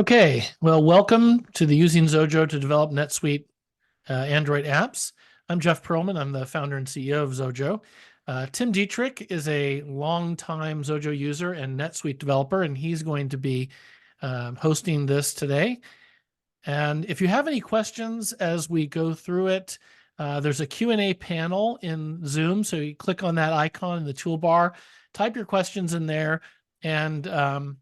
Okay, well, welcome to the Using Xojo to Develop NetSuite Android apps. I'm Jeff Perlman. I'm the founder and CEO of Xojo. Tim Dietrich is a longtime Xojo user and NetSuite developer, and he's going to be hosting this today. And if you have any questions as we go through it, there's a Q&A panel in Zoom. So you click on that icon in the toolbar, type your questions in there, and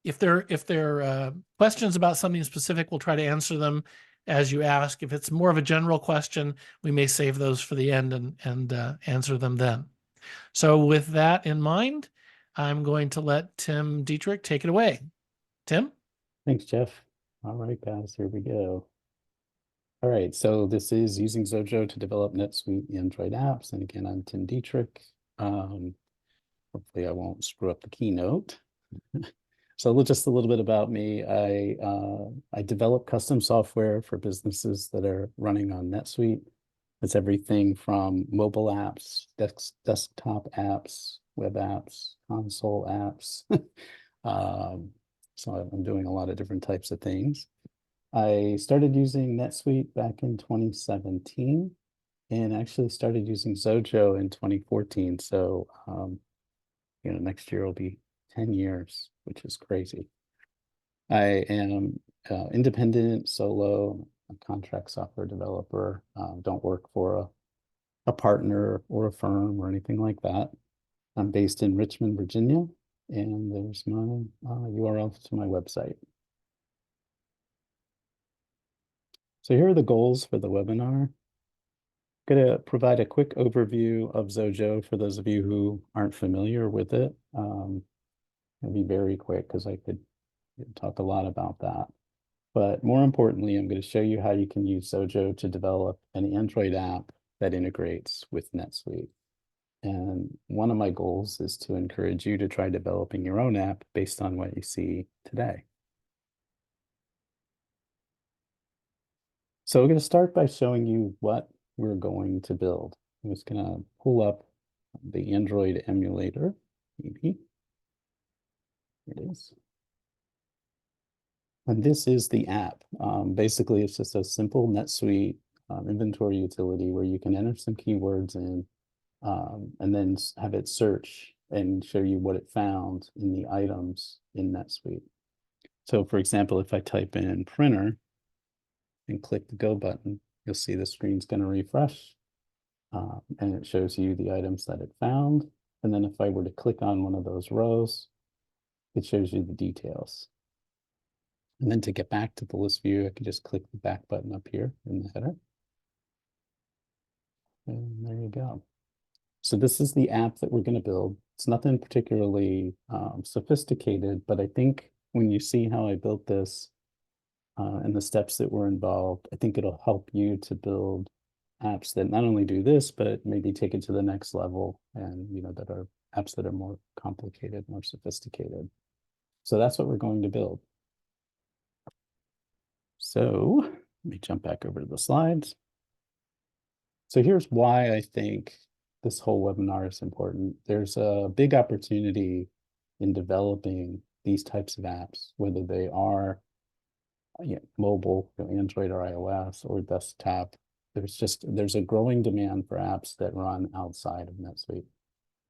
if there are questions about something specific, we'll try to answer them as you ask. If it's more of a general question, we may save those for the end and answer them then. So with that in mind, I'm going to let Tim Dietrich take it away. Tim? Thanks, Jeff. All right, guys, here we go. All right, so this is Using Xojo to Develop NetSuite Android apps. And again, I'm Tim Dietrich. Hopefully I won't screw up the keynote. So just a little bit about me. I develop custom software for businesses that are running on NetSuite. It's everything from mobile apps, desktop apps, web apps, console apps. So I'm doing a lot of different types of things. I started using NetSuite back in 2017 and actually started using Xojo in 2014. So, next year will be 10 years, which is crazy. I am independent, solo, a contract software developer. Don't work for a partner or a firm or anything like that. I'm based in Richmond, Virginia, and there's my URL to my website. So here are the goals for the webinar. I'm going to provide a quick overview of Xojo for those of you who aren't familiar with it. It'll be very quick because I could talk a lot about that. But more importantly, I'm going to show you how you can use Xojo to develop an Android app that integrates with NetSuite. And one of my goals is to encourage you to try developing your own app based on what you see today. So we're going to start by showing you what we're going to build. I'm just going to pull up the Android emulator, maybe. Here it is. And this is the app. Basically, it's just a simple NetSuite inventory utility where you can enter some keywords in and then have it search and show you what it found in the items in NetSuite. So for example, if I type in printer and click the go button, you'll see the screen's going to refresh and it shows you the items that it found. And then if I were to click on one of those rows, it shows you the details. And then to get back to the list view, I can just click the back button up here in the header. And there you go. So this is the app that we're going to build. It's nothing particularly sophisticated, but I think when you see how I built this and the steps that were involved, I think it'll help you to build apps that not only do this, but maybe take it to the next level and, that are apps that are more complicated, more sophisticated. So that's what we're going to build. So let me jump back over to the slides. So here's why I think this whole webinar is important. There's a big opportunity in developing these types of apps, whether they are mobile, Android or iOS or desktop. There's a growing demand for apps that run outside of NetSuite.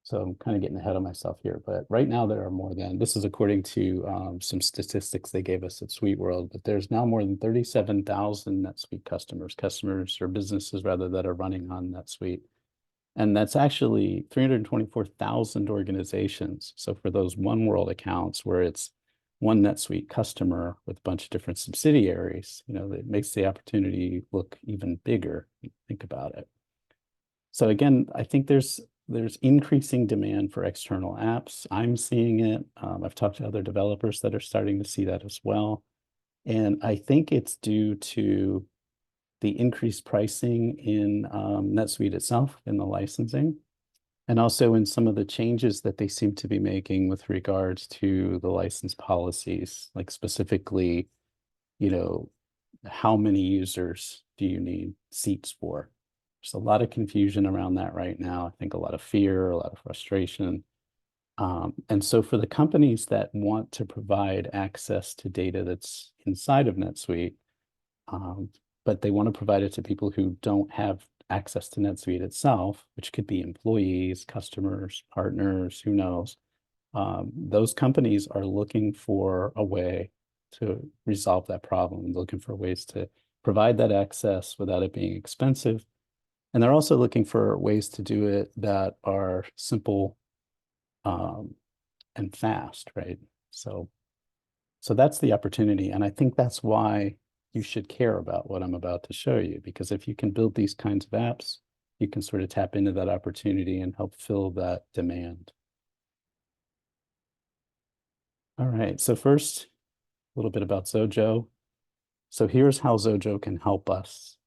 So I'm kind of getting ahead of myself here, but right now there are more than, this is according to some statistics they gave us at SuiteWorld, but there's now more than 37,000 NetSuite customers or businesses rather that are running on NetSuite. And that's actually 324,000 organizations. So for those one world accounts where it's one NetSuite customer with a bunch of different subsidiaries, it makes the opportunity look even bigger. Think about it. So again, I think there's increasing demand for external apps. I'm seeing it. I've talked to other developers that are starting to see that as well. And I think it's due to the increased pricing in NetSuite itself, in the licensing, and also in some of the changes that they seem to be making with regards to the license policies, like specifically, how many users do you need seats for? There's a lot of confusion around that right now. I think a lot of fear, a lot of frustration. And so for the companies that want to provide access to data that's inside of NetSuite, but they want to provide it to people who don't have access to NetSuite itself, which could be employees, customers, partners, who knows. Those companies are looking for a way to resolve that problem, looking for ways to provide that access without it being expensive. And they're also looking for ways to do it that are simple and fast, right? So that's the opportunity. And I think that's why you should care about what I'm about to show you, because if you can build these kinds of apps, you can sort of tap into that opportunity and help fill that demand. All right, so first, a little bit about Xojo. So here's how Xojo can help us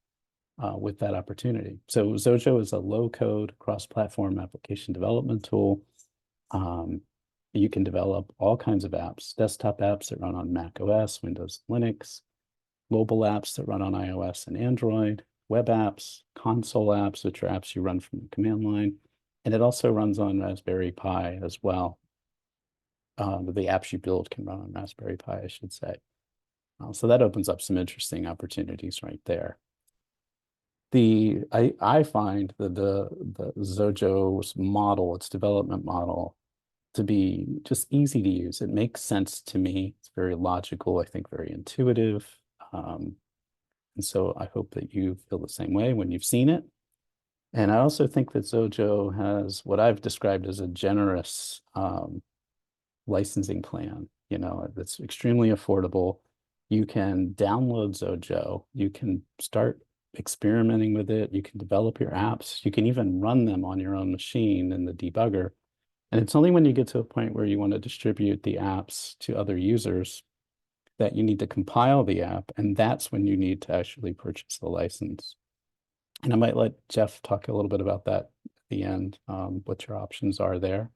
with that opportunity. So Xojo is a low-code cross-platform application development tool. You can develop all kinds of apps, desktop apps that run on Mac OS, Windows, Linux, mobile apps that run on iOS and Android, web apps, console apps, which are apps you run from the command line. And it also runs on Raspberry Pi as well. The apps you build can run on Raspberry Pi, I should say. So that opens up some interesting opportunities right there. I find that the Xojo's model, its development model, to be just easy to use. It makes sense to me. It's very logical, I think very intuitive. And so I hope that you feel the same way when you've seen it. And I also think that Xojo has what I've described as a generous licensing plan, that's extremely affordable. You can download Xojo. You can start experimenting with it. You can develop your apps. You can even run them on your own machine in the debugger. And it's only when you get to a point where you want to distribute the apps to other users that you need to compile the app. And that's when you need to actually purchase the license. And I might let Jeff talk a little bit about that at the end, what your options are there.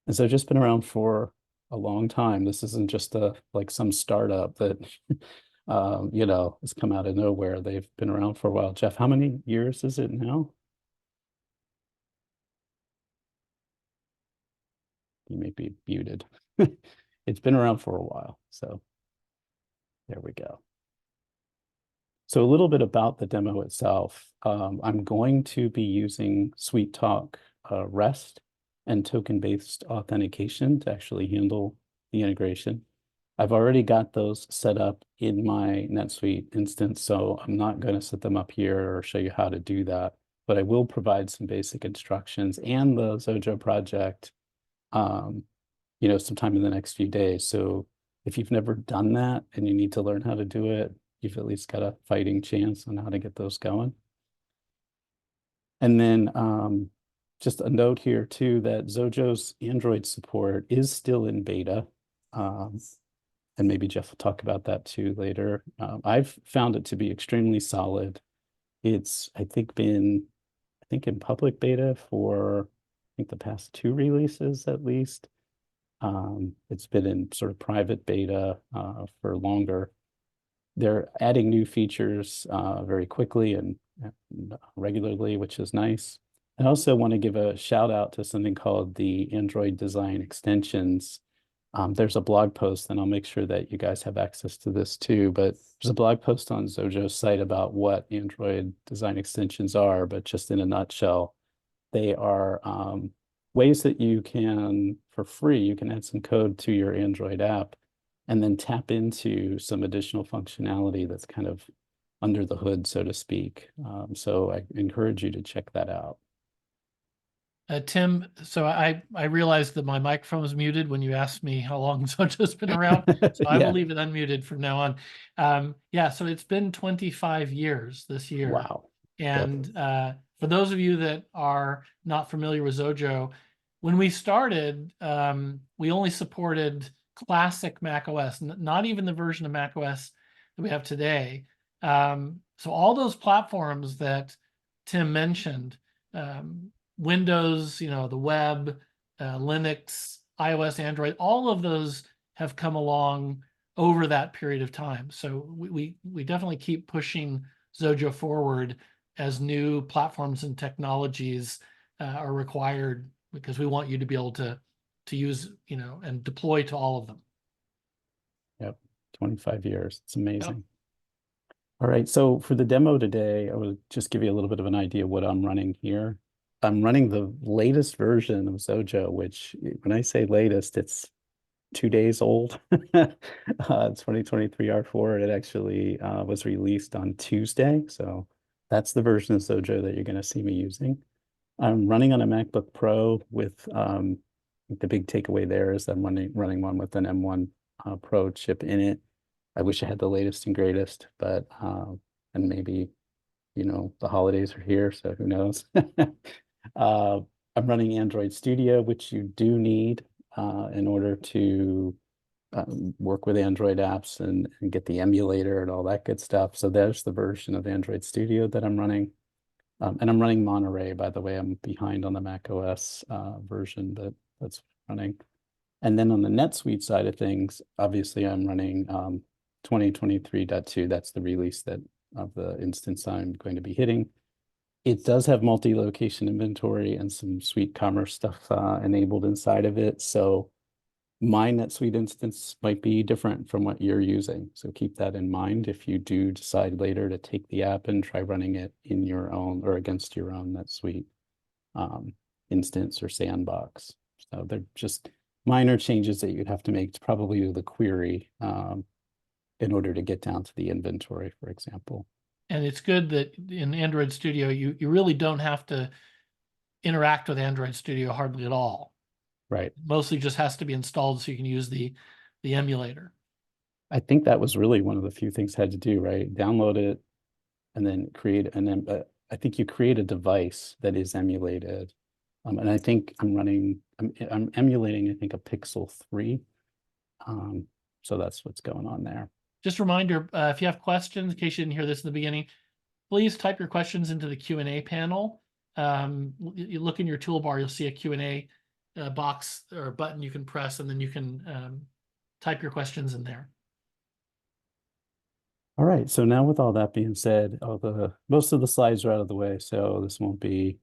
And so just been around for a long time. This isn't just like some startup that, has come out of nowhere. They've been around for a while. Jeff, how many years is it now? You may be muted. It's been around for a while. So there we go. So a little bit about the demo itself. I'm going to be using SweetTalk REST and token-based authentication to actually handle the integration. I've already got those set up in my NetSuite instance, so I'm not going to set them up here or show you how to do that, but I will provide some basic instructions and the Xojo project, sometime in the next few days. So if you've never done that and you need to learn how to do it, you've at least got a fighting chance on how to get those going. And then just a note here too, that Xojo's Android support is still in beta. And maybe Jeff will talk about that too later. I've found it to be extremely solid. It's, I think in public beta for, the past 2 releases at least. It's been in sort of private beta for longer. They're adding new features very quickly and regularly, which is nice. I also want to give a shout out to something called the Android Design Extensions. There's a blog post, and I'll make sure that you guys have access to this too, but there's a blog post on Xojo's site about what Android Design Extensions are, but just in a nutshell, they are ways that you can, for free, you can add some code to your Android app and then tap into some additional functionality that's kind of under the hood, so to speak. So I encourage you to check that out. Tim, so I realized that my microphone was muted when you asked me how long Xojo's been around. So I will leave it unmuted from now on. So it's been 25 years this year. Wow. And for those of you that are not familiar with Xojo, when we started, we only supported classic Mac OS, not even the version of Mac OS that we have today. So all those platforms that Tim mentioned, Windows, the web, Linux, iOS, Android, all of those have come along over that period of time. So we definitely keep pushing Xojo forward as new platforms and technologies are required, because we want you to be able to to use, you know, and deploy to all of them. Yep, 25 years. It's amazing. Yep. All right, so for the demo today, I will just give you a little bit of an idea of what I'm running here. I'm running the latest version of Xojo, which when I say latest, it's 2 days old. 2023 R4. It actually was released on Tuesday. So that's the version of Xojo that you're going to see me using. I'm running on a MacBook Pro with the big takeaway there is I'm running one with an M1 Pro chip in it. I wish I had the latest and greatest, but and maybe, you know, the holidays are here, so who knows? I'm running Android Studio, which you do need in order to work with Android apps and get the emulator and all that good stuff. So there's the version of Android Studio that I'm running. And I'm running Monterey, by the way. I'm behind on the Mac OS version, but that's running. And then on the NetSuite side of things, obviously I'm running 2023.2. That's the release that of the instance I'm going to be hitting. It does have multi-location inventory and some Suite Commerce stuff enabled inside of it. So my NetSuite instance might be different from what you're using. So keep that in mind if you do decide later to take the app and try running it in your own or against your own NetSuite instance or sandbox. So they're just minor changes that you'd have to make to probably the query in order to get down to the inventory, for example. And it's good that in Android Studio, you really don't have to interact with Android Studio hardly at all. Right. Mostly just has to be installed so you can use the emulator. I think that was really one of the few things I had to do, right? Download it and then create I think you create a device that is emulated. And I think I'm emulating, I think, a Pixel 3. So that's what's going on there. Just a reminder, if you have questions, in case you didn't hear this in the beginning, please type your questions into the Q&A panel. You look in your toolbar, you'll see a Q&A box or button you can press, and then you can type your questions in there. All right, so now with all that being said, most of the slides are out of the way, so this won't be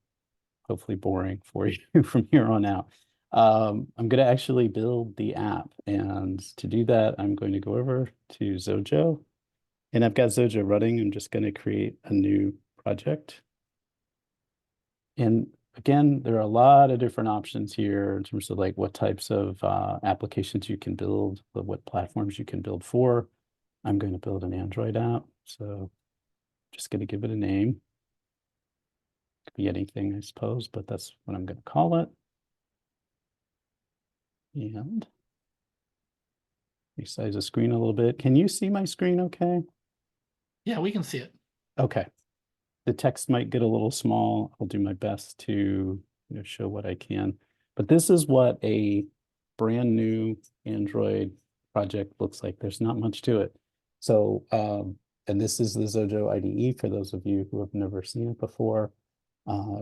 hopefully boring for you from here on out. I'm going to actually build the app, and to do that, I'm going to go over to Xojo, and I've got Xojo running. I'm just going to create a new project. And again, there are a lot of different options here in terms of like what types of applications you can build, what platforms you can build for. I'm going to build an Android app, so just going to give it a name. Could be anything, I suppose, but that's what I'm going to call it. And resize the screen a little bit. Can you see my screen okay? Yeah, we can see it. Okay. The text might get a little small. I'll do my best to show what I can. But this is what a brand new Android project looks like. There's not much to it. So, and this is the Xojo IDE for those of you who have never seen it before.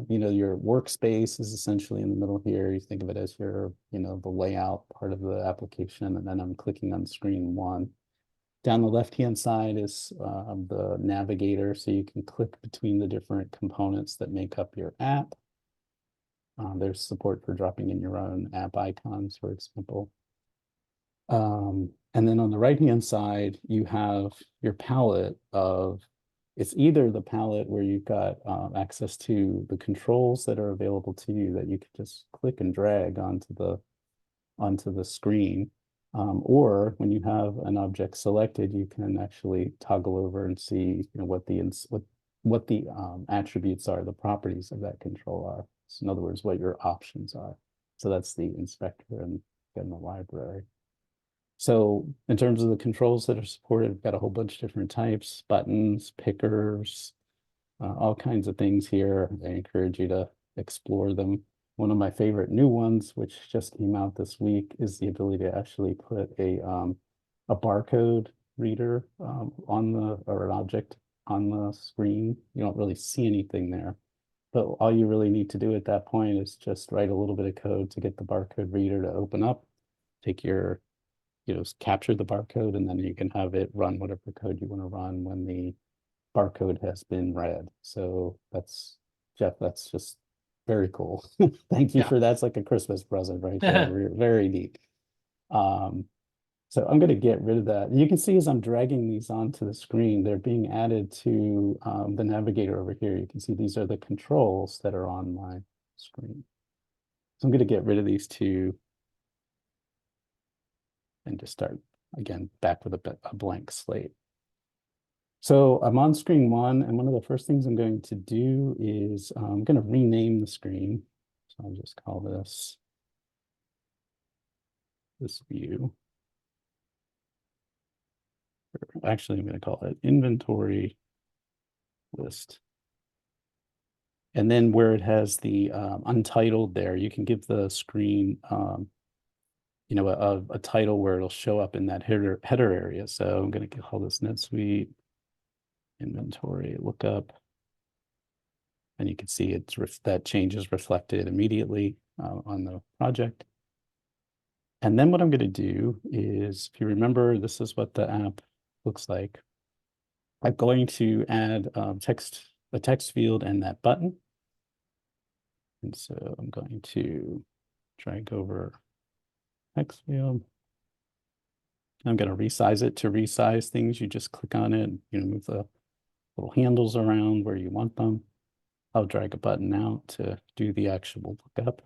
Your workspace is essentially in the middle here. You think of it as your, the layout part of the application, and then I'm clicking on screen one. Down the left-hand side is the navigator, so you can click between the different components that make up your app. There's support for dropping in your own app icons, for example. And then on the right-hand side, you have your palette of, it's either the palette where you've got access to the controls that are available to you that you can just click and drag onto the screen. Or when you have an object selected, you can actually toggle over and see what the attributes are, the properties of that control are. So in other words, what your options are. So that's the inspector and the library. So in terms of the controls that are supported, we've got a whole bunch of different types, buttons, pickers, all kinds of things here. I encourage you to explore them. One of my favorite new ones, which just came out this week, is the ability to actually put a barcode reader or an object on the screen. You don't really see anything there, but all you really need to do at that point is just write a little bit of code to get the barcode reader to open up, take your, capture the barcode, and then you can have it run whatever code you want to run when the barcode has been read. So that's, Jeff, that's just Very cool. Thank you Yeah. for that's like a Christmas present right there. Very neat. So I'm going to get rid of that. You can see as I'm dragging these onto the screen, they're being added to the navigator over here. You can see these are the controls that are on my screen. So I'm going to get rid of these two and just start again back with a blank slate. So I'm on screen one, and one of the first things I'm going to do is I'm going to rename the screen. So I'll just call this view. Actually, I'm going to call it inventory list. And then where it has the untitled there, you can give the screen, you know, a title where it'll show up in that header area. So I'm going to call this NetSuite inventory lookup. And you can see it's that change is reflected immediately on the project. And then what I'm going to do is, if you remember, this is what the app looks like. I'm going to add a text field and that button. And so I'm going to drag over text field. I'm going to resize it. To resize things, you just click on it, you know, move the little handles around where you want them. I'll drag a button out to do the actual lookup.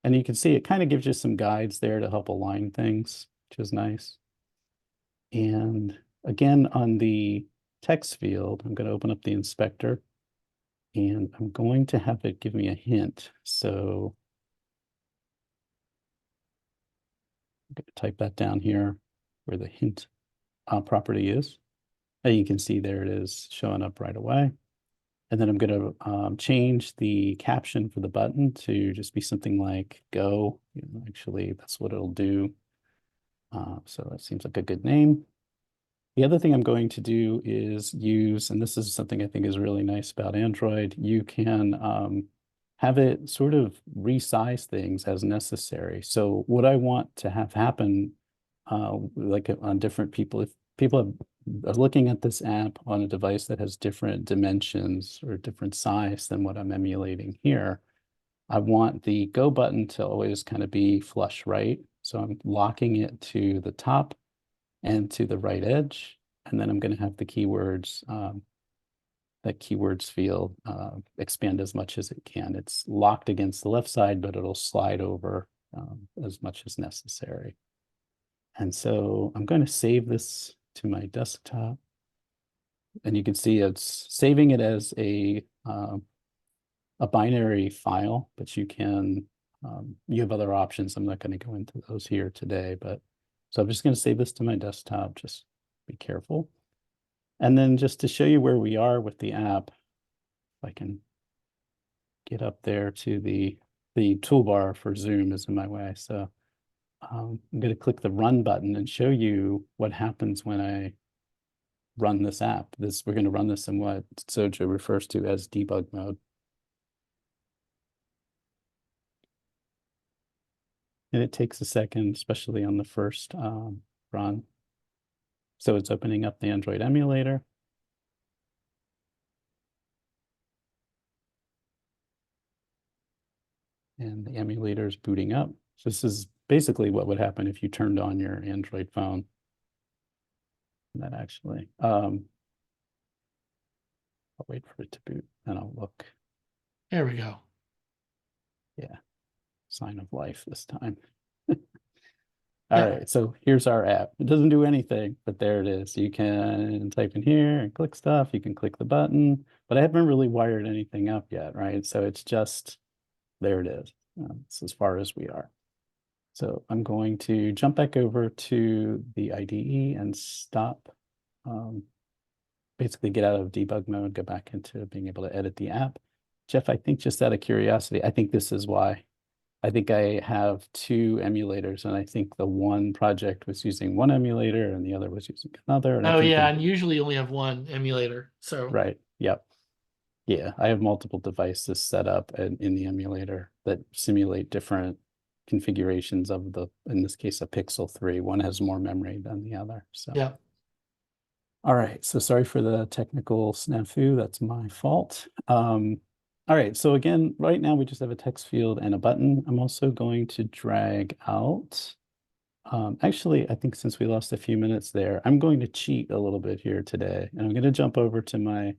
And you can see it kind of gives you some guides there to help align things, which is nice. And again, on the text field, I'm going to open up the inspector and I'm going to have it give me a hint. So I'm going to type that down here where the hint property is. And you can see there it is showing up right away. And then I'm going to change the caption for the button to just be something like go. You know, actually, that's what it'll do. So that seems like a good name. The other thing I'm going to do is use, and this is something I think is really nice about Android, you can have it sort of resize things as necessary. So what I want to have happen, like on different people, if people are looking at this app on a device that has different dimensions or different size than what I'm emulating here, I want the go button to always kind of be flush right. So I'm locking it to the top and to the right edge. And then I'm going to have the keywords, that keywords field expand as much as it can. It's locked against the left side, but it'll slide over as much as necessary. And so I'm going to save this to my desktop. And you can see it's saving it as a binary file, but you can, you have other options. I'm not going to go into those here today, but so I'm just going to save this to my desktop. Just be careful. And then just to show you where we are with the app, if I can get up there to the toolbar for Zoom is in my way. So I'm going to click the run button and show you what happens when I run this app. We're going to run this in what Xojo refers to as debug mode. And it takes a second, especially on the first run. So it's opening up the Android emulator. And the emulator is booting up. So this is basically what would happen if you turned on your Android phone. That actually, I'll wait for it to boot and I'll look. There we go. Yeah, sign of life this time. Yeah. All right, so here's our app. It doesn't do anything, but there it is. You can type in here and click stuff. You can click the button, but I haven't really wired anything up yet, right? So it's just, there it is. It's as far as we are. So I'm going to jump back over to the IDE and stop, basically get out of debug mode, go back into being able to edit the app. Jeff, I think just out of curiosity, I think this is why. I think I have two emulators, and I think the one project was using one emulator and the other was using another. And Oh I think yeah, and usually you only have one emulator. So right. Yep. Yeah, I have multiple devices set up in the emulator that simulate different configurations of the, in this case, a Pixel 3. One has more memory than the other. So yeah. all right. So sorry for the technical snafu. That's my fault. All right, so again, right now we just have a text field and a button. I'm also going to drag out. Actually, I think since we lost a few minutes there, I'm going to cheat a little bit here today. And I'm going to jump over to my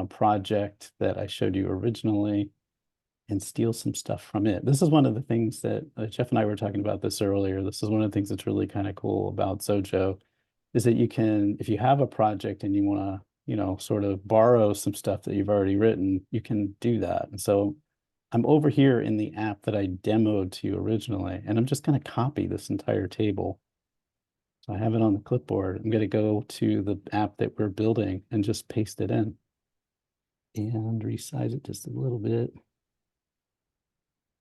project that I showed you originally and steal some stuff from it. This is one of the things that Jeff and I were talking about this earlier. This is one of the things that's really kind of cool about Xojo is that you can, if you have a project and you want to, you know, sort of borrow some stuff that you've already written, you can do that. And so I'm over here in the app that I demoed to you originally, and I'm just going to copy this entire table. So I have it on the clipboard. I'm going to go to the app that we're building and just paste it in and resize it just a little bit.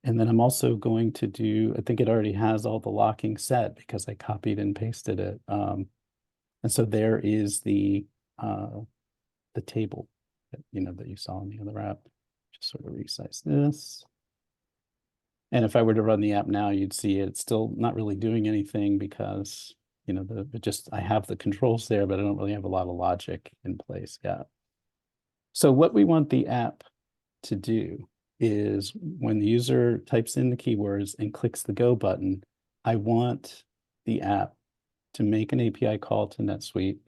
And then I'm also going to do, I think it already has all the locking set because I copied and pasted it. And so there is the table that, you know, that you saw in the other app. Just sort of resize this. And if I were to run the app now, you'd see it's still not really doing anything because, you know, I have the controls there, but I don't really have a lot of logic in place yet. So what we want the app to do is when the user types in the keywords and clicks the go button, I want the app to make an API call to NetSuite,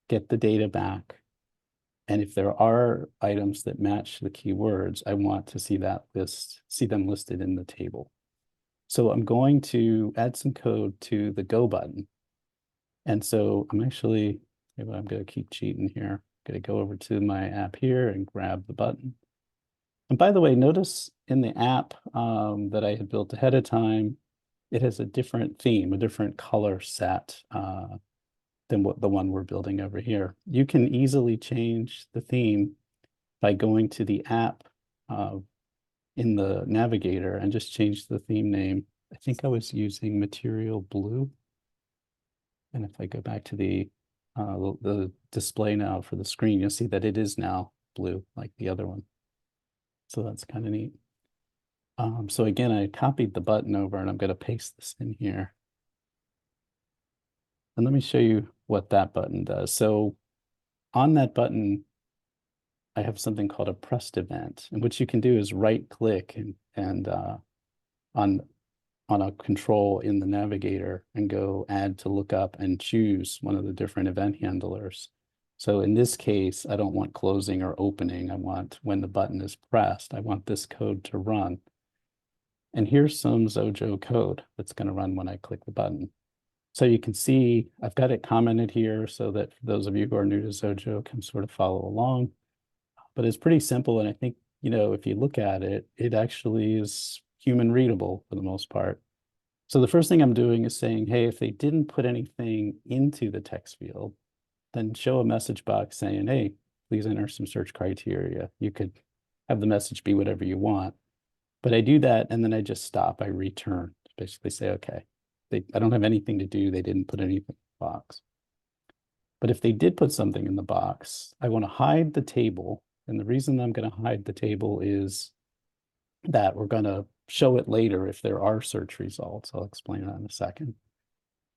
get the data back. And if there are items that match the keywords, I want to see them listed in the table. So I'm going to add some code to the go button. And so I'm going to keep cheating here. I'm going to go over to my app here and grab the button. And by the way, notice in the app that I had built ahead of time, it has a different theme, a different color set than what the one we're building over here. You can easily change the theme by going to the app in the navigator and just change the theme name. I think I was using material blue. And if I go back to the display now for the screen, you'll see that it is now blue like the other one. So that's kind of neat. So again, I copied the button over and I'm going to paste this in here. And let me show you what that button does. So on that button, I have something called a pressed event. And what you can do is right click and on a control in the navigator and go add to lookup and choose one of the different event handlers. So in this case, I don't want closing or opening. I want when the button is pressed, I want this code to run. And here's some Xojo code that's going to run when I click the button. So you can see I've got it commented here so that for those of you who are new to Xojo can sort of follow along. But it's pretty simple. And I think, you know, if you look at it, it actually is human readable for the most part. So the first thing I'm doing is saying, hey, if they didn't put anything into the text field, then show a message box saying, hey, please enter some search criteria. You could have the message be whatever you want. But I do that and then I just stop. I return to basically say, okay, I don't have anything to do. They didn't put anything in the box. But if they did put something in the box, I want to hide the table. And the reason I'm going to hide the table is that we're going to show it later if there are search results. I'll explain that in a second.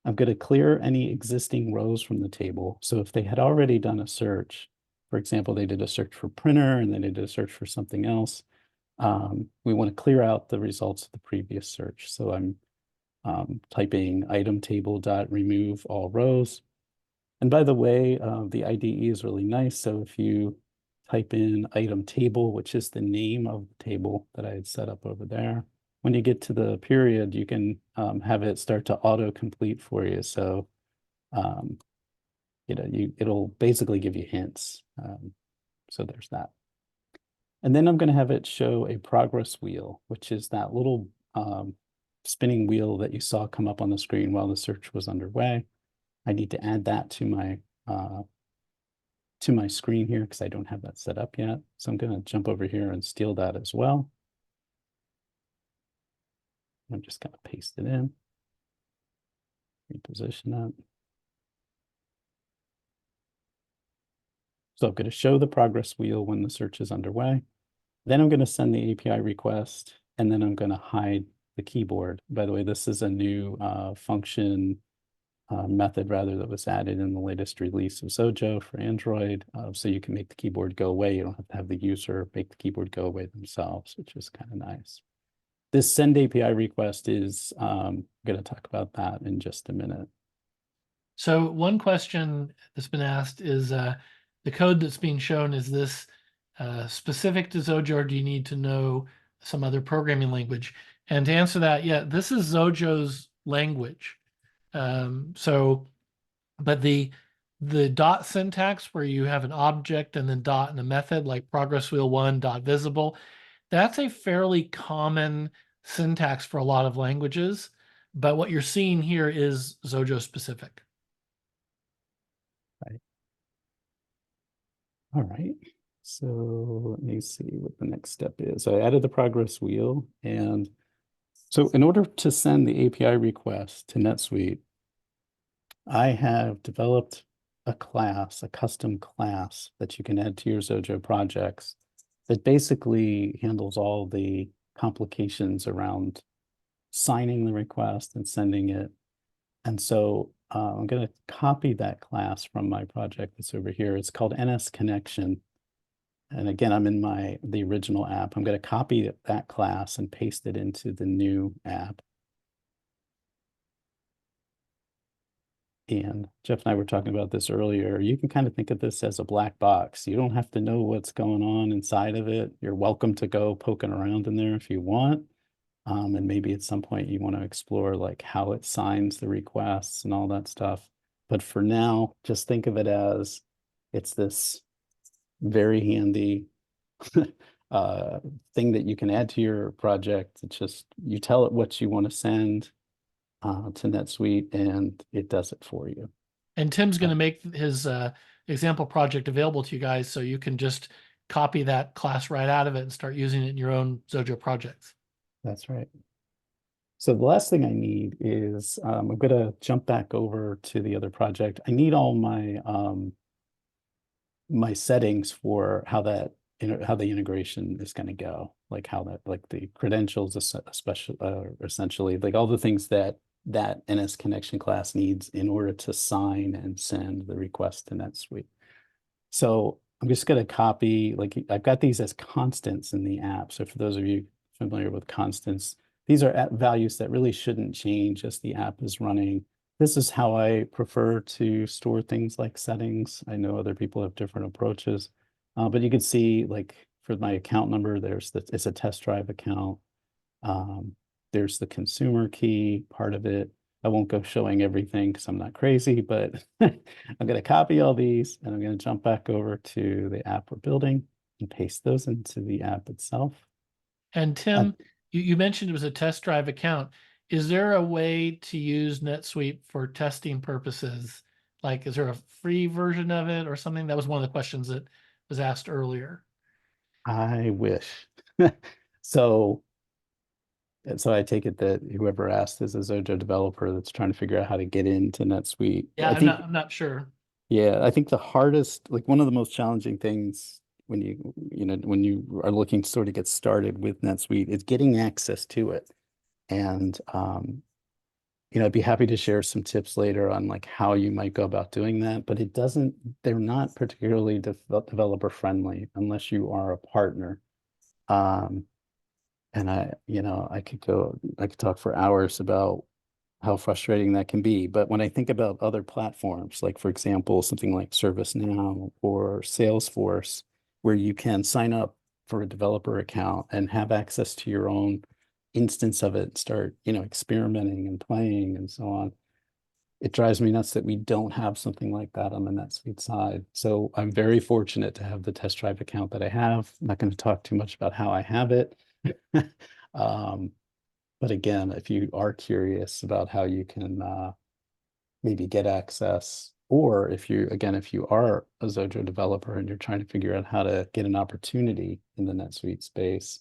I'm going to clear any existing rows from the table. So if they had already done a search, for example, they did a search for printer and then they did a search for something else, we want to clear out the results of the previous search. So I'm typing item table dot remove all rows. And by the way, the IDE is really nice. So if you type in item table, which is the name of the table that I had set up over there, when you get to the period, you can have it start to auto-complete for you. So, you know, it'll basically give you hints. So there's that. And then I'm going to have it show a progress wheel, which is that little spinning wheel that you saw come up on the screen while the search was underway. I need to add that to my screen here because I don't have that set up yet. So I'm going to jump over here and steal that as well. I'm just going to paste it in, reposition that. So I'm going to show the progress wheel when the search is underway. Then I'm going to send the API request, and then I'm going to hide the keyboard. By the way, this is a new function method rather that was added in the latest release of Xojo for Android. So you can make the keyboard go away. You don't have to have the user make the keyboard go away themselves, which is kind of nice. This send API request is going to talk about that in just a minute. So one question that's been asked is the code that's being shown, is this specific to Xojo, or do you need to know some other programming language? And to answer that, yeah, this is Xojo's language. But the dot syntax where you have an object and then dot and a method like progress wheel one dot visible, that's a fairly common syntax for a lot of languages. But what you're seeing here is Xojo specific. Right. All right. So let me see what the next step is. So I added the progress wheel. And so in order to send the API request to NetSuite, I have developed a class, a custom class that you can add to your Xojo projects that basically handles all the complications around signing the request and sending it. And so I'm going to copy that class from my project that's over here. It's called NS Connection. And again, I'm in the original app. I'm going to copy that class and paste it into the new app. And Jeff and I were talking about this earlier. You can kind of think of this as a black box. You don't have to know what's going on inside of it. You're welcome to go poking around in there if you want. And maybe at some point you want to explore like how it signs the requests and all that stuff. But for now, just think of it as it's this very handy thing that you can add to your project. It's just, you tell it what you want to send to NetSuite and it does it for you. And Tim's going to make his example project available to you guys so you can just copy that class right out of it and start using it in your own Xojo projects. That's right. So the last thing I need is I'm going to jump back over to the other project. I need all my my settings for how that how the integration is going to go, like how that like the credentials, especially essentially like all the things that NS connection class needs in order to sign and send the request to NetSuite. So I'm just going to copy, like I've got these as constants in the app. So for those of you familiar with constants, these are values that really shouldn't change as the app is running. This is how I prefer to store things like settings. I know other people have different approaches, but you can see like for my account number, it's a test drive account. There's the consumer key part of it. I won't go showing everything because I'm not crazy, but I'm going to copy all these and I'm going to jump back over to the app we're building and paste those into the app itself. And Tim, you mentioned it was a test drive account. Is there a way to use NetSuite for testing purposes? Like, is there a free version of it or something? That was one of the questions that was asked earlier. I wish. So I take it that whoever asked is a Xojo developer that's trying to figure out how to get into NetSuite. Yeah, I'm not sure. Yeah, I think the hardest, like one of the most challenging things when when you are looking to sort of get started with NetSuite is getting access to it. And I'd be happy to share some tips later on like how you might go about doing that, but they're not particularly developer friendly unless you are a partner. And I could talk for hours about how frustrating that can be. But when I think about other platforms, like for example, something like ServiceNow or Salesforce, where you can sign up for a developer account and have access to your own instance of it, start, experimenting and playing and so on. It drives me nuts that we don't have something like that on the NetSuite side. So I'm very fortunate to have the test drive account that I have. I'm not going to talk too much about how I have it. But again, if you are curious about how you can maybe get access, or if you are a Xojo developer and you're trying to figure out how to get an opportunity in the NetSuite space,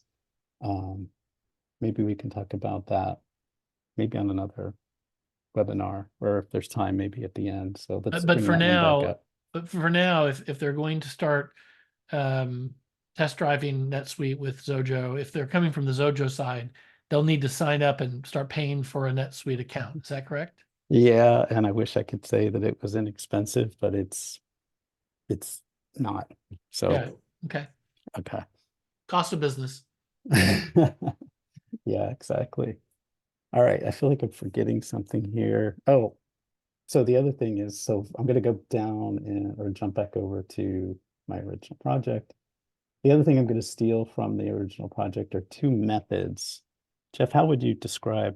maybe we can talk about that maybe on another webinar, or if there's time, maybe at the end. So let's But bring for that one back now, up. if they're going to start test driving NetSuite with Xojo, if they're coming from the Xojo side, they'll need to sign up and start paying for a NetSuite account. Is that correct? Yeah, and I wish I could say that it was inexpensive, but it's not. Yeah. So, Okay. okay. Cost of business. Yeah, exactly. All right, I feel like I'm forgetting something here. Oh, so the other thing is, so I'm going to go down and or jump back over to my original project. The other thing I'm going to steal from the original project are two methods. Jeff, how would you describe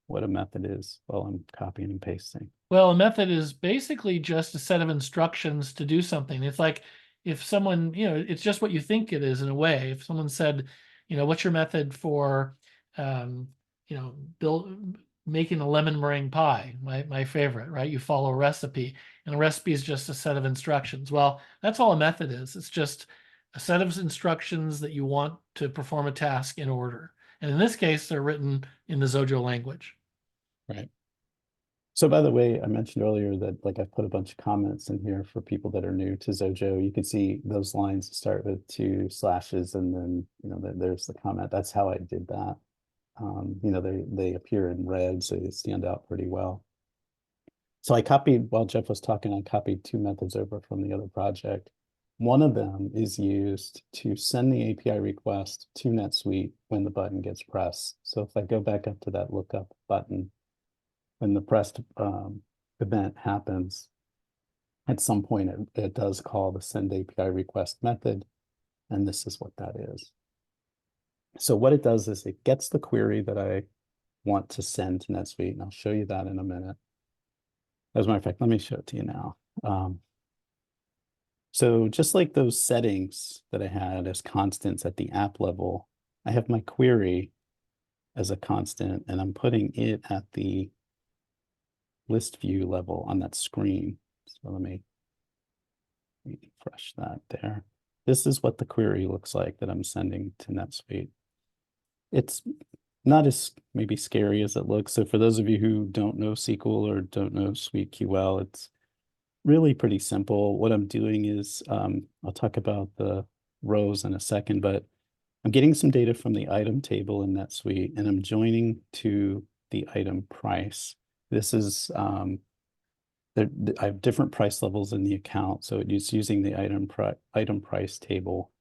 what a method is while I'm copying and pasting? Well, a method is basically just a set of instructions to do something. It's like if someone, it's just what you think it is in a way. If someone said, what's your method for, um, build making a lemon meringue pie, my favorite, right? You follow a recipe, and a recipe is just a set of instructions. Well, that's all a method is. It's just a set of instructions that you want to perform a task in order. And in this case, they're written in the Xojo language. Right. So by the way, I mentioned earlier that like I've put a bunch of comments in here for people that are new to Xojo. You can see those lines start with two slashes and then, there's the comment. That's how I did that. They appear in red, so they stand out pretty well. So I copied, while Jeff was talking, I copied two methods over from the other project. One of them is used to send the API request to NetSuite when the button gets pressed. So if I go back up to that lookup button, when the pressed event happens, at some point it does call the send API request method, and this is what that is. So what it does is it gets the query that I want to send to NetSuite, and I'll show you that in a minute. As a matter of fact, let me show it to you now. So just like those settings that I had as constants at the app level, I have my query as a constant, and I'm putting it at the list view level on that screen. So let me refresh that there. This is what the query looks like that I'm sending to NetSuite. It's not as maybe scary as it looks. So for those of you who don't know SQL or don't know SuiteQL, it's really pretty simple. What I'm doing is, I'll talk about the rows in a second, but I'm getting some data from the item table in NetSuite, and I'm joining to the item price. This is, I have different price levels in the account, so it's using the item price table.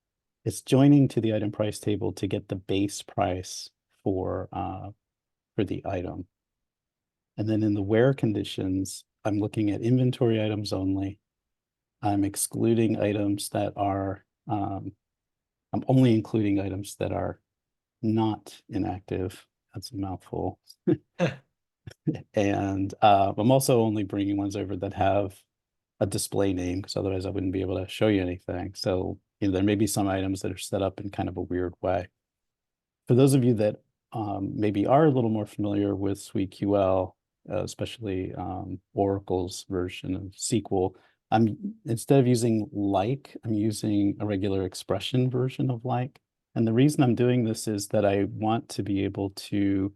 It's joining to the item price table to get the base price for the item. And then in the where conditions, I'm looking at inventory items only. I'm excluding items that are, I'm only including items that are not inactive. That's a mouthful. And I'm also only bringing ones over that have a display name, because otherwise I wouldn't be able to show you anything. So, there may be some items that are set up in kind of a weird way. For those of you that maybe are a little more familiar with SuiteQL, especially Oracle's version of SQL, instead of using like, I'm using a regular expression version of like. And the reason I'm doing this is that I want to be able to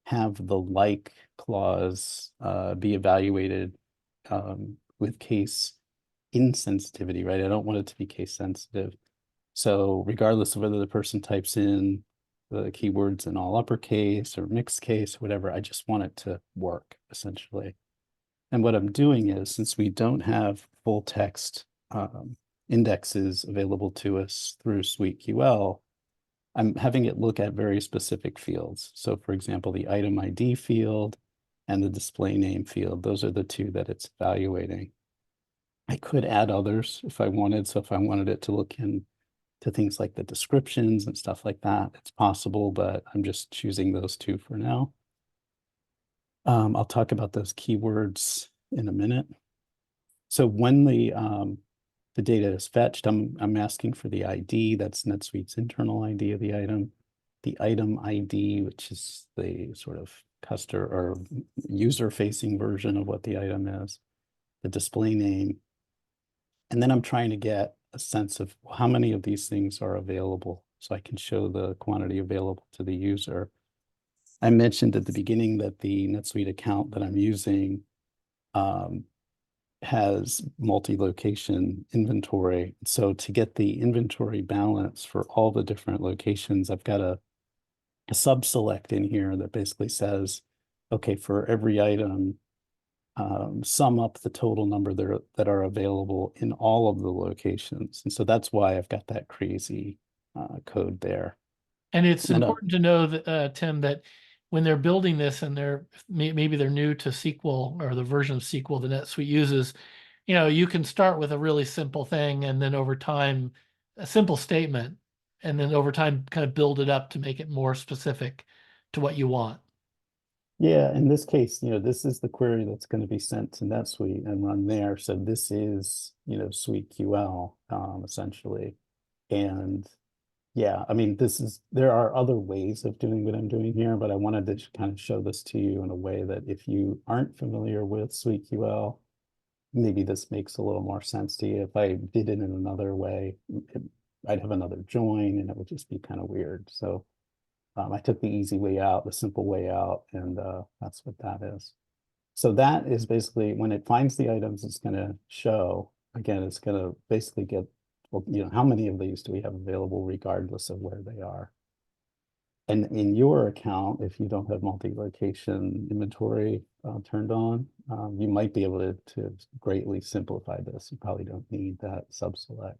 have the like clause be evaluated with case insensitivity, right? I don't want it to be case sensitive. So regardless of whether the person types in the keywords in all uppercase or mixed case, whatever, I just want it to work essentially. And what I'm doing is, since we don't have full text indexes available to us through SuiteQL, I'm having it look at very specific fields. So for example, the item ID field and the display name field, those are the two that it's evaluating. I could add others if I wanted. So if I wanted it to look in to things like the descriptions and stuff like that, it's possible, but I'm just choosing those two for now. I'll talk about those keywords in a minute. So when the data is fetched, I'm asking for the ID. That's NetSuite's internal ID of the item. The item ID, which is the sort of customer or user-facing version of what the item is. The display name. And then I'm trying to get a sense of how many of these things are available, so I can show the quantity available to the user. I mentioned at the beginning that the NetSuite account that I'm using has multi-location inventory. So to get the inventory balance for all the different locations, I've got a sub-select in here that basically says, okay, for every item sum up the total number that are available in all of the locations. And so that's why I've got that crazy code there. And it's And important to know that, Tim, that when they're building this and maybe they're new to SQL or the version of SQL the NetSuite uses, you can start with a really simple thing and then over time, a simple statement, and then over time kind of build it up to make it more specific to what you want. yeah, in this case, this is the query that's going to be sent to NetSuite and run there. So this is, SuiteQL, essentially. And yeah, I mean, there are other ways of doing what I'm doing here, but I wanted to kind of show this to you in a way that if you aren't familiar with SuiteQL, maybe this makes a little more sense to you. If I did it in another way, I'd have another join and it would just be kind of weird. So I took the easy way out, the simple way out, and that's what that is. So that is basically when it finds the items, it's going to show, again, it's going to basically get, well, how many of these do we have available regardless of where they are. And in your account, if you don't have multi-location inventory turned on, you might be able to greatly simplify this. You probably don't need that sub-select.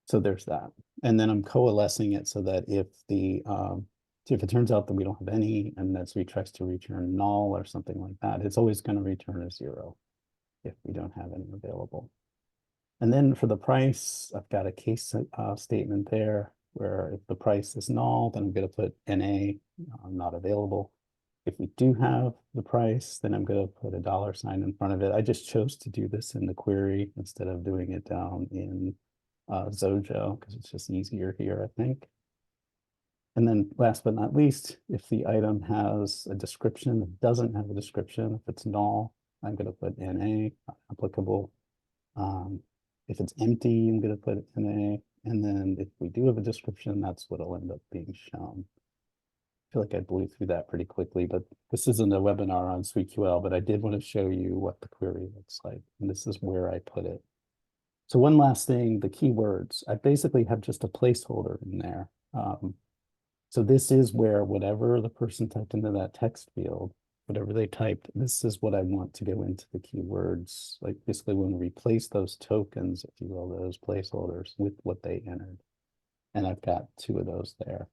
So there's that. And then I'm coalescing it so that if it turns out that we don't have any and NetSuite tries to return null or something like that, it's always going to return a 0 if we don't have any available. And then for the price, I've got a case statement there where if the price is null, then I'm going to put NA, not available. If we do have the price, then I'm going to put a $sign in front of it. I just chose to do this in the query instead of doing it down in Xojo because it's just easier here, I think. And then last but not least, if the item has a description, it doesn't have a description, if it's null, I'm going to put NA, applicable. If it's empty, I'm going to put NA. And then if we do have a description, that's what will end up being shown. I feel like I blew through that pretty quickly, but this isn't a webinar on SuiteQL, but I did want to show you what the query looks like. And this is where I put it. So one last thing, the keywords. I basically have just a placeholder in there. So this is where whatever the person typed into that text field, whatever they typed, this is what I want to go into the keywords. Like basically we want to replace those tokens, if you will, those placeholders with what they entered. And I've got 2 of those there.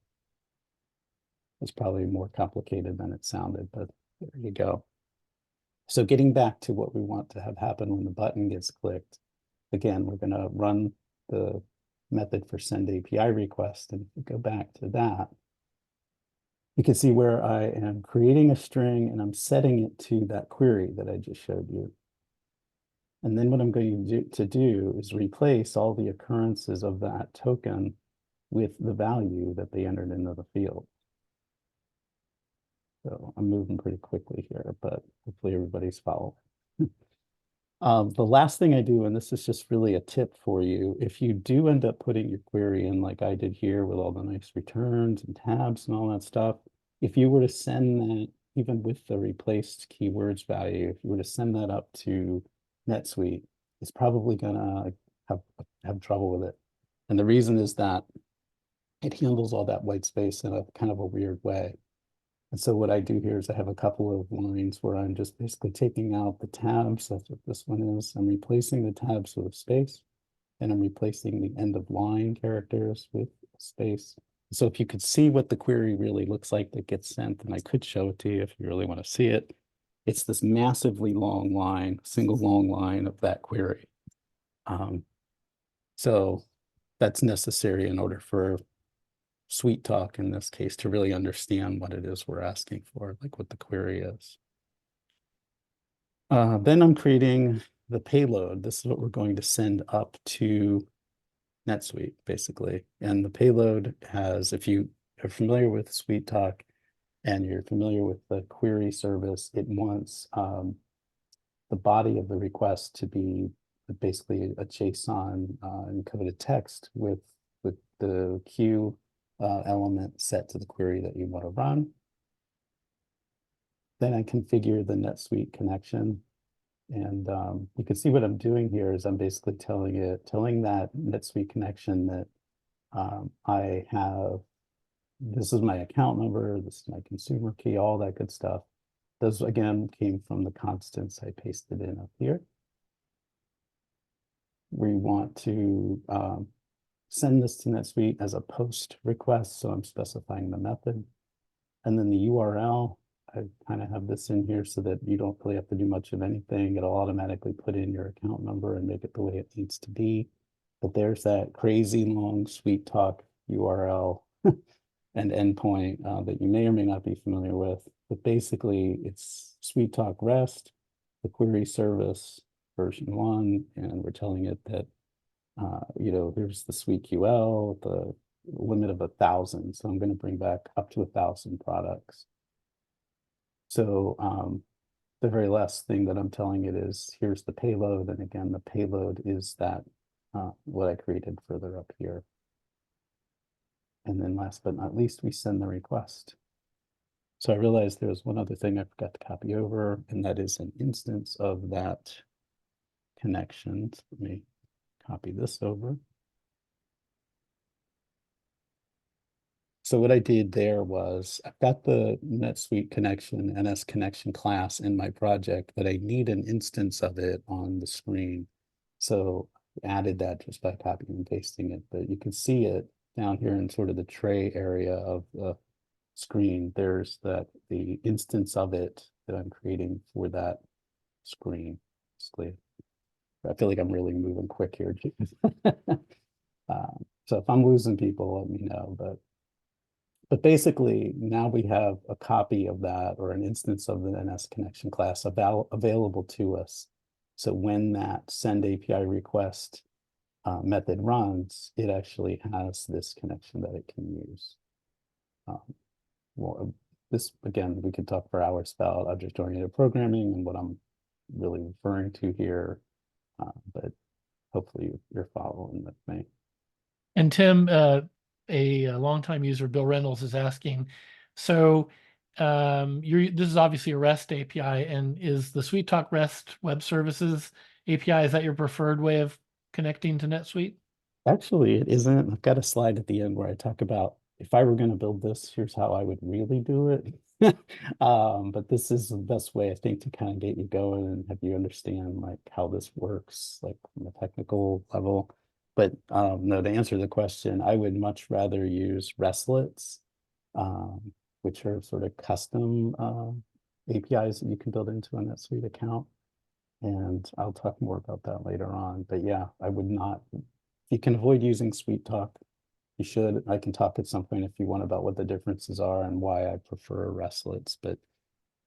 It's probably more complicated than it sounded, but there you go. So getting back to what we want to have happen when the button gets clicked, again, we're going to run the method for send API request. And if we go back to that, you can see where I am creating a string and I'm setting it to that query that I just showed you. And then what I'm going to do is replace all the occurrences of that token with the value that they entered into the field. So I'm moving pretty quickly here, but hopefully everybody's following. The last thing I do, and this is just really a tip for you, if you do end up putting your query in like I did here with all the nice returns and tabs and all that stuff, if you were to send that, even with the replaced keywords value, if you were to send that up to NetSuite, it's probably gonna have trouble with it. And the reason is that it handles all that white space in a kind of a weird way. And so what I do here is I have a couple of lines where I'm just basically taking out the tabs. That's what this one is. I'm replacing the tabs with a space, and I'm replacing the end of line characters with a space. So if you could see what the query really looks like that gets sent, and I could show it to you if you really want to see it, it's this massively long line, single long line of that query. So that's necessary in order for Sweet Talk in this case to really understand what it is we're asking for, like what the query is. Then I'm creating the payload. This is what we're going to send up to NetSuite, basically. And the payload has, if you are familiar with Sweet Talk and you're familiar with the query service, it wants the body of the request to be basically a JSON encoded text with the queue element set to the query that you want to run. Then I configure the NetSuite connection. And you can see what I'm doing here is I'm basically telling that NetSuite connection that I have, this is my account number, this is my consumer key, all that good stuff. Those again came from the constants I pasted in up here. We want to send this to NetSuite as a post request, so I'm specifying the method. And then the URL, I kind of have this in here so that you don't really have to do much of anything. It'll automatically put in your account number and make it the way it needs to be. But there's that crazy long SweetTalk URL and endpoint that you may or may not be familiar with. But basically, it's SweetTalk REST, the query service version 1, and we're telling it that here's the SweetQL, the limit of 1,000. So I'm going to bring back up to 1,000 products. So the very last thing that I'm telling it is here's the payload. And again, the payload is that what I created further up here. And then last but not least, we send the request. So I realized there was one other thing I forgot to copy over, and that is an instance of that connection. So let me copy this over. So what I did there was I've got the NetSuite connection, NS connection class in my project, but I need an instance of it on the screen. So I added that just by copying and pasting it, but you can see it down here in sort of the tray area of the screen. There's the instance of it that I'm creating for that screen. Basically, I feel like I'm really moving quick here. So if I'm losing people, let me know, but basically, now we have a copy of that or an instance of the NS connection class available to us. So when that send API request method runs, it actually has this connection that it can use. Well, this, again, we could talk for hours about object-oriented programming and what I'm really referring to here, but hopefully you're following with me. And Tim, a longtime user, Bill Reynolds, is asking, so this is obviously a REST API, and is the SweetTalk REST Web Services API, is that your preferred way of connecting to NetSuite? Actually, it isn't. I've got a slide at the end where I talk about if I were going to build this, here's how I would really do it. But this is the best way, I think, to kind of get you going and have you understand like how this works, like from a technical level. But no, to answer the question, I would much rather use RESTlets, which are sort of custom APIs that you can build into a NetSuite account. And I'll talk more about that later on. But yeah, I would not. You can avoid using SweetTalk. You should. I can talk at some point if you want about what the differences are and why I prefer RESTlets. But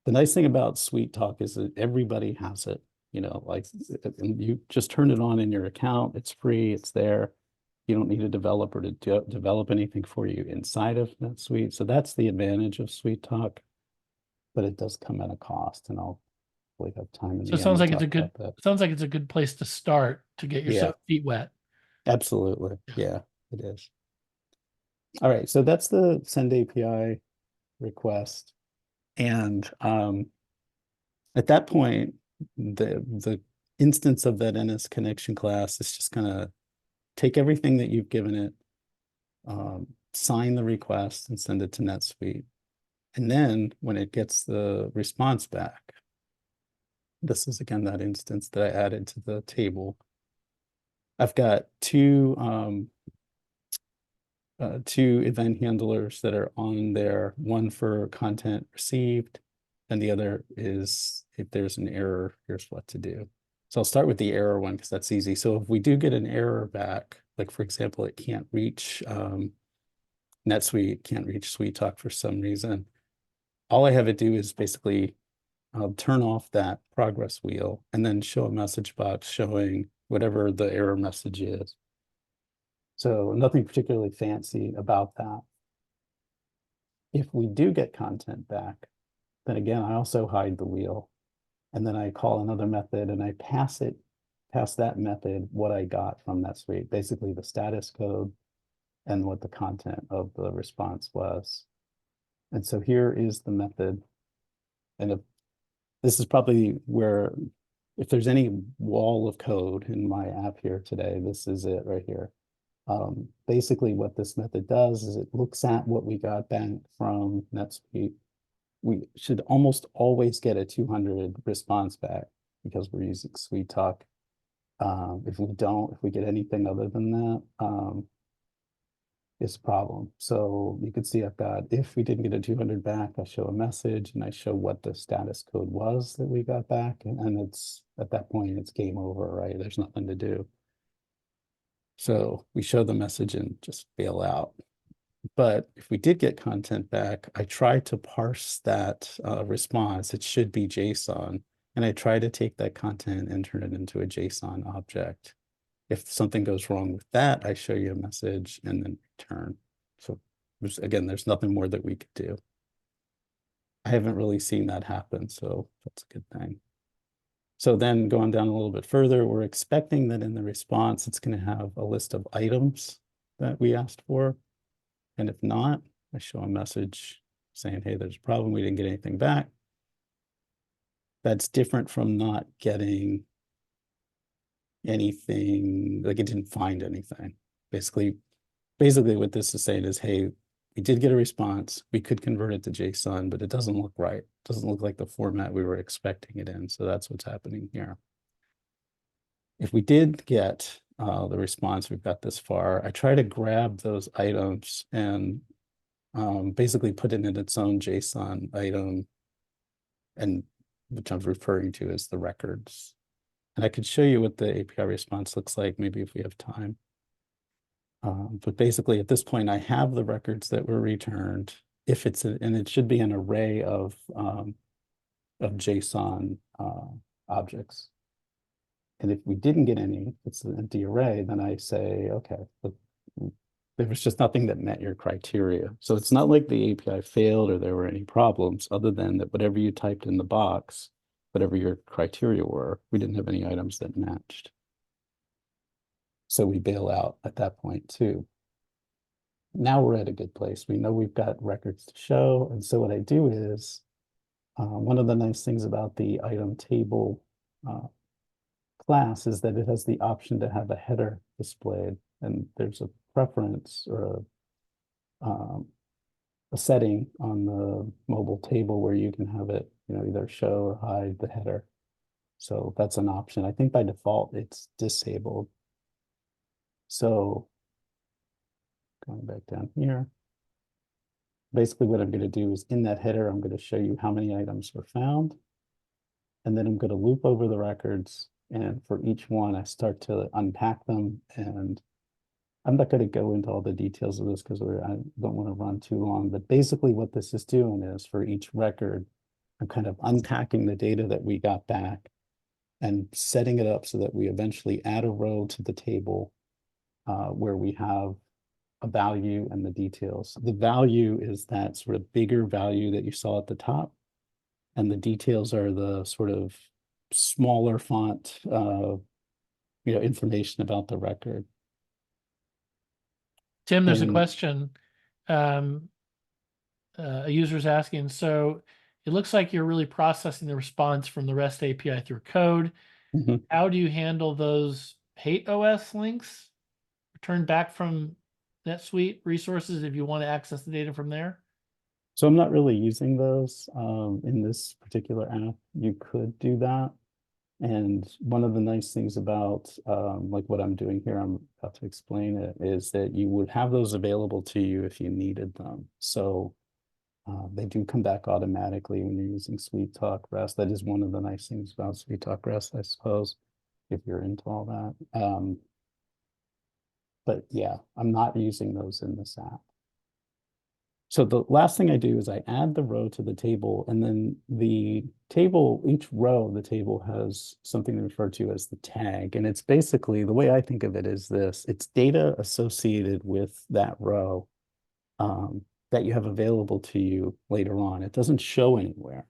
the nice thing about SweetTalk is that everybody has it. Like you just turn it on in your account. It's free. It's there. You don't need a developer to develop anything for you inside of NetSuite. So that's the advantage of SweetTalk. But it does come at a cost, and I'll probably have time in the So it end sounds to like it's talk a good, about that. sounds like it's a good place to start to get your Yeah. feet wet. Absolutely. Yeah, it is. All right, so that's the send API request. And at that point, the instance of that NS connection class is just gonna take everything that you've given it, sign the request and send it to NetSuite. And then when it gets the response back, this is again that instance that I added to the table. I've got two event handlers that are on there, one for content received, and the other is if there's an error, here's what to do. So I'll start with the error one because that's easy. So if we do get an error back, like for example, it can't reach NetSuite, can't reach SweetTalk for some reason, all I have it do is basically turn off that progress wheel and then show a message box showing whatever the error message is. So nothing particularly fancy about that. If we do get content back, then again, I also hide the wheel. And then I call another method and I pass that method what I got from NetSuite, basically the status code and what the content of the response was. And so here is the method. And this is probably where, if there's any wall of code in my app here today, this is it right here. Basically what this method does is it looks at what we got back from NetSuite we should almost always get a 200 response back because we're using SweetTalk. If we get anything other than that, it's a problem. So you can see I've got, if we didn't get a 200 back, I show a message and I show what the status code was that we got back. And it's, at that point, it's game over, right? There's nothing to do. So we show the message and just bail out. But if we did get content back, I try to parse that response. It should be JSON. And I try to take that content and turn it into a JSON object. If something goes wrong with that, I show you a message and then return. So again, there's nothing more that we could do. I haven't really seen that happen, so that's a good thing. So then going down a little bit further, we're expecting that in the response, it's going to have a list of items that we asked for. And if not, I show a message saying, hey, there's a problem. We didn't get anything back. That's different from not getting anything, like it didn't find anything. Basically what this is saying is, hey, we did get a response. We could convert it to JSON, but it doesn't look right. It doesn't look like the format we were expecting it in. So that's what's happening here. If we did get the response, we've got this far, I try to grab those items and basically put it in its own JSON item, and which I'm referring to as the records. And I could show you what the API response looks like, maybe if we have time. But basically at this point, I have the records that were returned. If it's and it should be an array of JSON objects. And if we didn't get any, it's an empty array, then I say, okay, there was just nothing that met your criteria. So it's not like the API failed or there were any problems, other than that whatever you typed in the box, whatever your criteria were, we didn't have any items that matched. So we bail out at that point too. Now we're at a good place. We know we've got records to show. And so what I do is, one of the nice things about the item table class is that it has the option to have a header displayed. And there's a preference or a setting on the mobile table where you can have it, either show or hide the header. So that's an option. I think by default it's disabled. So going back down here, basically what I'm going to do is in that header, I'm going to show you how many items were found. And then I'm going to loop over the records. And for each one, I start to unpack them. And I'm not going to go into all the details of this because I don't want to run too long. But basically what this is doing is for each record, I'm kind of unpacking the data that we got back and setting it up so that we eventually add a row to the table where we have a value and the details. The value is that sort of bigger value that you saw at the top, and the details are the sort of smaller font, information about the record. Tim, there's a question. A user's asking, so it looks like you're really processing the response from the REST API through code. Mm-hmm. How do you handle those hate OS links returned back from NetSuite resources if you want to access the data from there? So I'm not really using those in this particular app. You could do that. And one of the nice things about like what I'm doing here, I'm about to explain it, is that you would have those available to you if you needed them. So they do come back automatically when you're using SweetTalk REST. That is one of the nice things about SweetTalk REST, I suppose, if you're into all that. But yeah, I'm not using those in this app. So the last thing I do is I add the row to the table, and then the table, each row of the table has something referred to as the tag. And it's basically, the way I think of it is this: it's data associated with that row that you have available to you later on. It doesn't show anywhere,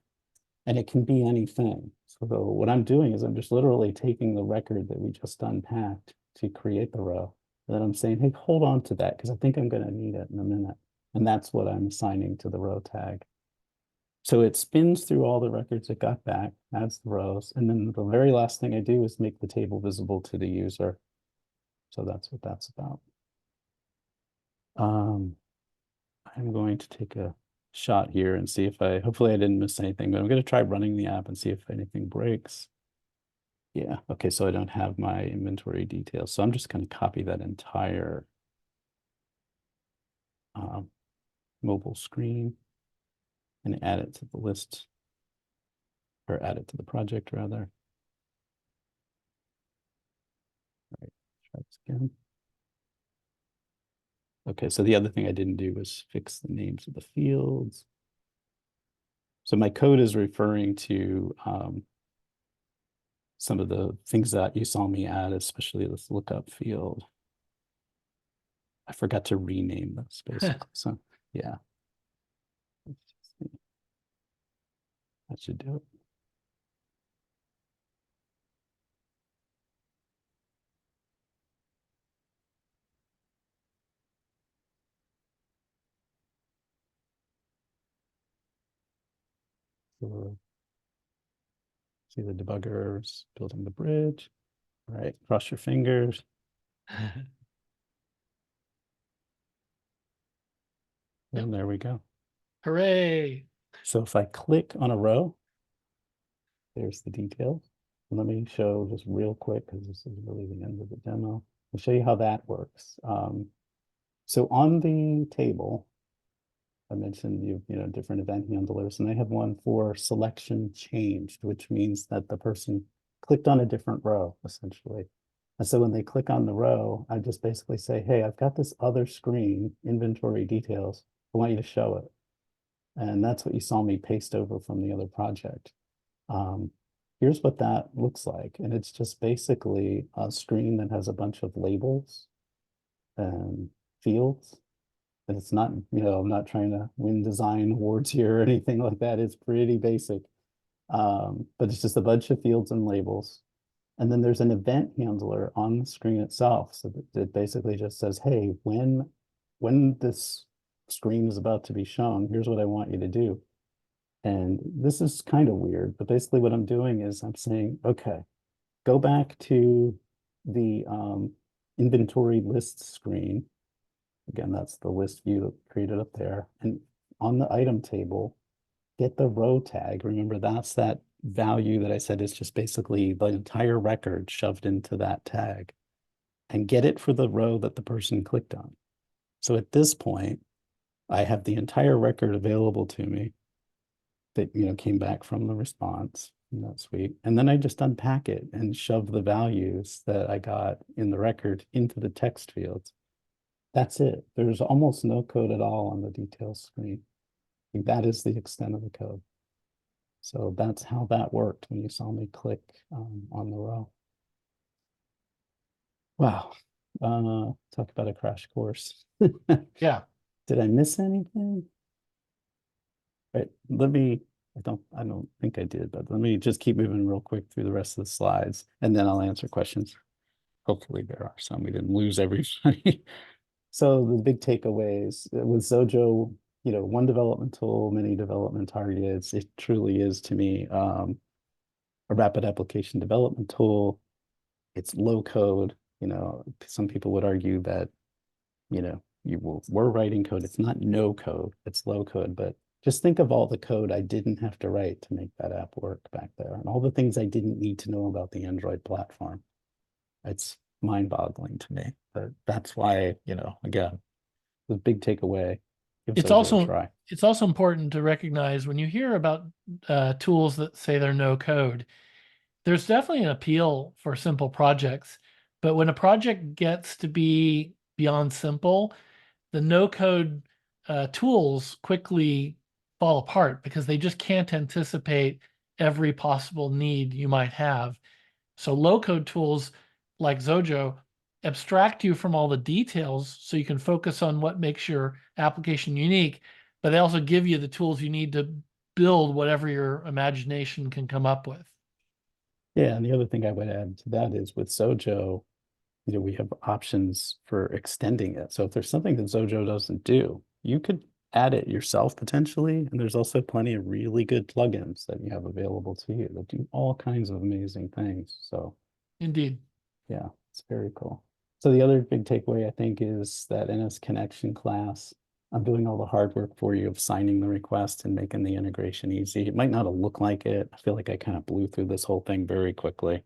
and it can be anything. So what I'm doing is I'm just literally taking the record that we just unpacked to create the row. And then I'm saying, hey, hold on to that because I think I'm going to need it in a minute. And that's what I'm assigning to the row tag. So it spins through all the records it got back, adds the rows, and then the very last thing I do is make the table visible to the user. So that's what that's about. I'm going to take a shot here and see if hopefully I didn't miss anything, but I'm going to try running the app and see if anything breaks. Yeah, okay, so I don't have my inventory details. So I'm just going to copy that entire mobile screen and add it to the list, or add it to the project rather. All right, try this again. Okay, so the other thing I didn't do was fix the names of the fields. So my code is referring to some of the things that you saw me add, especially this lookup field. I forgot to rename this basically. So yeah. That should do it. So, see the debuggers building the bridge. All right, cross your fingers. And there we go. Hooray. So if I click on a row, there's the details. Let me show just real quick, because this is really the end of the demo. I'll show you how that works. So on the table, I mentioned different event handlers, and I have one for selection changed, which means that the person clicked on a different row, essentially. And so when they click on the row, I just basically say, hey, I've got this other screen, inventory details. I want you to show it. And that's what you saw me paste over from the other project. Here's what that looks like. And it's just basically a screen that has a bunch of labels and fields. And it's not, I'm not trying to win design awards here or anything like that. It's pretty basic. But it's just a bunch of fields and labels. And then there's an event handler on the screen itself. So that it basically just says, hey, when this screen is about to be shown, here's what I want you to do. And this is kind of weird, but basically what I'm doing is I'm saying, okay, go back to the inventory list screen. Again, that's the list view created up there. And on the item table, get the row tag. Remember, that's that value that I said is just basically the entire record shoved into that tag. And get it for the row that the person clicked on. So at this point, I have the entire record available to me that came back from the response in NetSuite. And then I just unpack it and shove the values that I got in the record into the text fields. That's it. There's almost no code at all on the details screen. That is the extent of the code. So that's how that worked when you saw me click on the row. Wow. Talk about a crash course. Yeah. Did I miss anything? Right. I don't think I did, but let me just keep moving real quick through the rest of the slides, and then I'll answer questions. Hopefully there are some. We didn't lose everybody. So the big takeaways with Xojo, one development tool, many development targets. It truly is, to me, a rapid application development tool. It's low code. Some people would argue that, we're writing code. It's not no code. It's low code, but just think of all the code I didn't have to write to make that app work back there, and all the things I didn't need to know about the Android platform. It's mind-boggling to me. But that's why, again, the big takeaway, give It's Xojo a also try. it's also important to recognize when you hear about tools that say they're no code, there's definitely an appeal for simple projects. But when a project gets to be beyond simple, the no code tools quickly fall apart because they just can't anticipate every possible need you might have. So low code tools like Xojo abstract you from all the details so you can focus on what makes your application unique, but they also give you the tools you need to build whatever your imagination can come up with. Yeah, and the other thing I would add to that is with Xojo, we have options for extending it. So if there's something that Xojo doesn't do, you could add it yourself potentially. And there's also plenty of really good plugins that you have available to you that do all kinds of amazing things. So Indeed. yeah, it's very cool. So the other big takeaway, I think, is that NS connection class. I'm doing all the hard work for you of signing the request and making the integration easy. It might not look like it. I feel like I kind of blew through this whole thing very quickly.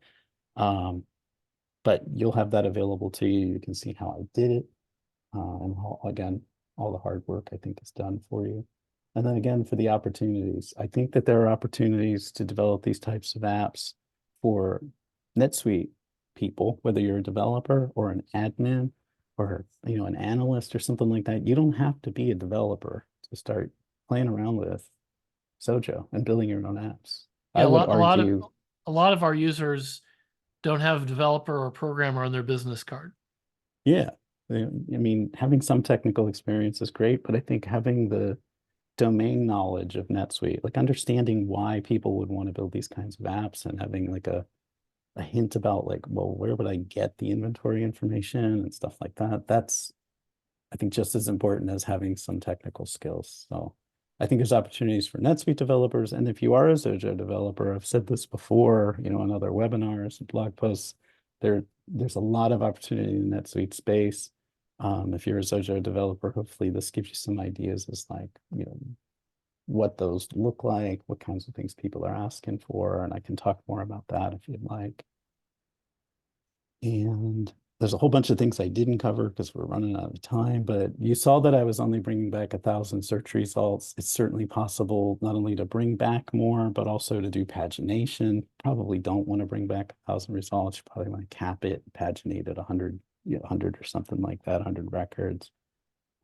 But you'll have that available to you. You can see how I did it. And how, again, all the hard work I think is done for you. And then again, for the opportunities, I think that there are opportunities to develop these types of apps for NetSuite people, whether you're a developer or an admin or an analyst or something like that. You don't have to be a developer to start playing around with Xojo and building your own apps. Yeah, I would argue, a lot of our users don't have a developer or programmer on their business card. yeah, I mean, having some technical experience is great, but I think having the domain knowledge of NetSuite, like understanding why people would want to build these kinds of apps and having like a hint about like, well, where would I get the inventory information and stuff like that? That's, I think, just as important as having some technical skills. So I think there's opportunities for NetSuite developers. And if you are a Xojo developer, I've said this before, in other webinars and blog posts, there's a lot of opportunity in the NetSuite space. If you're a Xojo developer, hopefully this gives you some ideas as like, what those look like, what kinds of things people are asking for, and I can talk more about that if you'd like. And there's a whole bunch of things I didn't cover because we're running out of time, but you saw that I was only bringing back 1,000 search results. It's certainly possible not only to bring back more, but also to do pagination. Probably don't want to bring back 1,000 results. You probably want to cap it, paginate at 100, 100 or something like that, 100 records.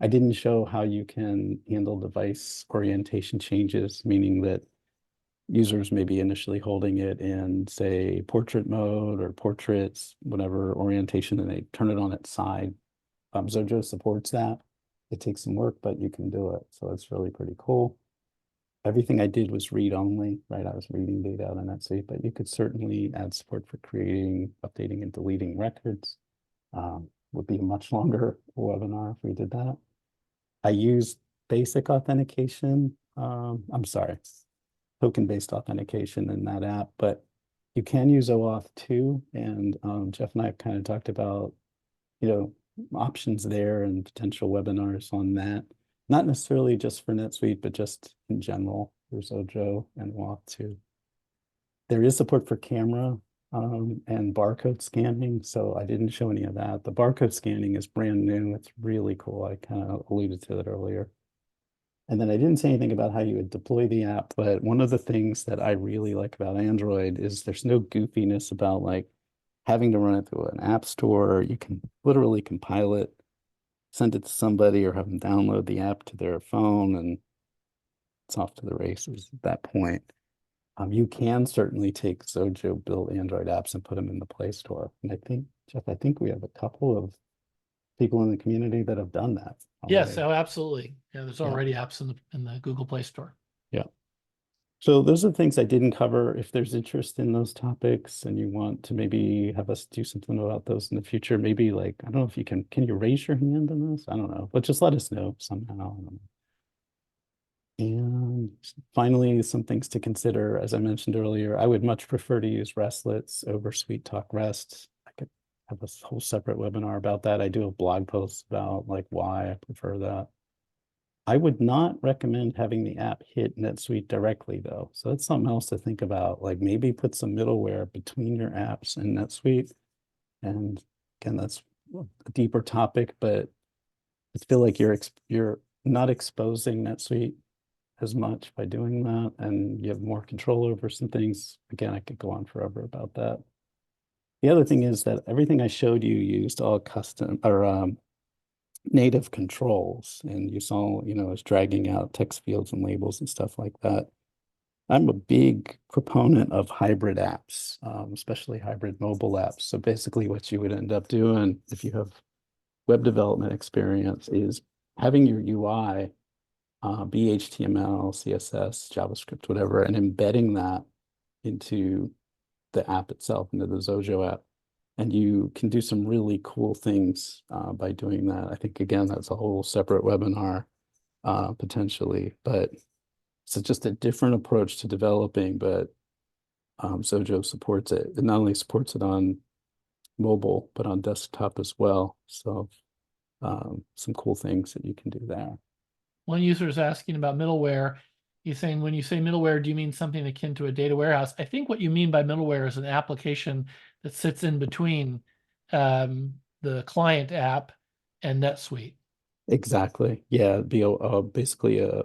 I didn't show how you can handle device orientation changes, meaning that users may be initially holding it in, say, portrait mode or portraits, whatever orientation, and they turn it on its side. Xojo supports that. It takes some work, but you can do it. So it's really pretty cool. Everything I did was read only, right? I was reading data out of NetSuite, but you could certainly add support for creating, updating, and deleting records. Would be a much longer webinar if we did that. I used basic authentication. I'm sorry, token-based authentication in that app, but you can use OAuth too. And Jeff and I have kind of talked about, options there and potential webinars on that. Not necessarily just for NetSuite, but just in general for Xojo and OAuth too. There is support for camera and barcode scanning, so I didn't show any of that. The barcode scanning is brand new. It's really cool. I kind of alluded to it earlier. And then I didn't say anything about how you would deploy the app, but one of the things that I really like about Android is there's no goofiness about like having to run it through an app store. You can literally compile it, send it to somebody, or have them download the app to their phone, and it's off to the races at that point. You can certainly take Xojo built Android apps and put them in the Play Store. And I think, Jeff, we have a couple of people in the community that have done that Yes, already. oh, absolutely. Yeah, there's Yeah. already apps in the Google Play Store. Yeah. So those are the things I didn't cover. If there's interest in those topics and you want to maybe have us do something about those in the future, maybe like, I don't know if you can you raise your hand on this? I don't know, but just let us know somehow. I don't know. And finally, some things to consider. As I mentioned earlier, I would much prefer to use restlets over SweetTalk REST. I could have a whole separate webinar about that. I do a blog post about like why I prefer that. I would not recommend having the app hit NetSuite directly though. So that's something else to think about. Like maybe put some middleware between your apps and NetSuite. And again, that's a deeper topic, but I feel like you're not exposing NetSuite as much by doing that, and you have more control over some things. Again, I could go on forever about that. The other thing is that everything I showed you used all custom or native controls, and you saw, I was dragging out text fields and labels and stuff like that. I'm a big proponent of hybrid apps, especially hybrid mobile apps. So basically what you would end up doing if you have web development experience is having your UI be HTML, CSS, JavaScript, whatever, and embedding that into the app itself, into the Xojo app. And you can do some really cool things by doing that. I think, again, that's a whole separate webinar potentially, but it's just a different approach to developing, but Xojo supports it. It not only supports it on mobile, but on desktop as well. So some cool things that you can do there. one user is asking about middleware. He's saying, when you say middleware, do you mean something akin to a data warehouse? I think what you mean by middleware is an application that sits in between the client app and NetSuite. Exactly. Yeah, it'd be basically a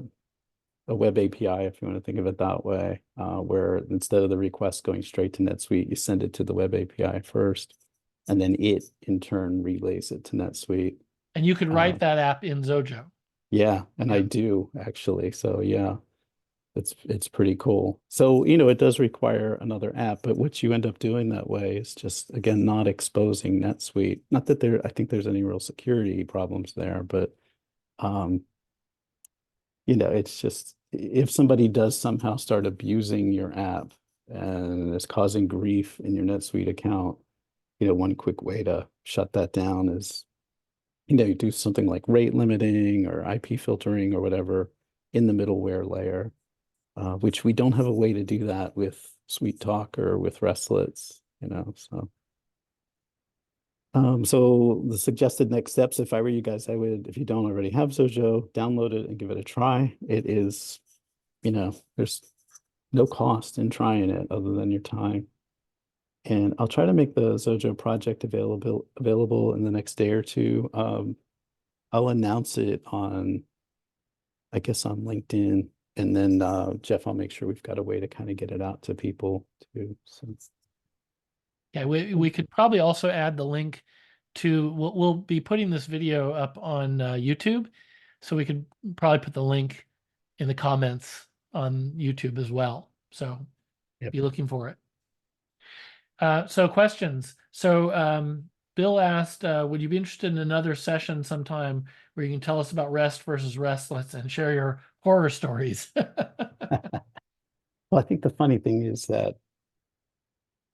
web API, if you want to think of it that way, where instead of the request going straight to NetSuite, you send it to the web API first, and then it in turn relays it to NetSuite. And you could Uh, write that app in Xojo. yeah, and I Yeah. do actually. So yeah, it's pretty cool. So, you know, it does require another app, but what you end up doing that way is just again not exposing NetSuite. Not that I think there's any real security problems there, but um, you know, it's just if somebody does somehow start abusing your app and it's causing grief in your NetSuite account, you know, one quick way to shut that down is, you know, you do something like rate limiting or IP filtering or whatever in the middleware layer, which we don't have a way to do that with SweetTalk or with Restlets, you know, so. So the suggested next steps, if I were you guys, I would, if you don't already have Xojo, download it and give it a try. It is, you know, there's no cost in trying it other than your time. And I'll try to make the Xojo project available in the next day or two. I'll announce it on, I guess, on LinkedIn, and then Jeff, I'll make sure we've got a way to kind of get it out to people too. So Yeah, we could probably also add the link to, we'll be putting this video up on YouTube, so we could probably put the link in the comments on YouTube as well. So yep. be looking for it. So questions. So Bill asked, would you be interested in another session sometime where you can tell us about REST versus Restless and share your horror stories? Well, I think the funny thing is that,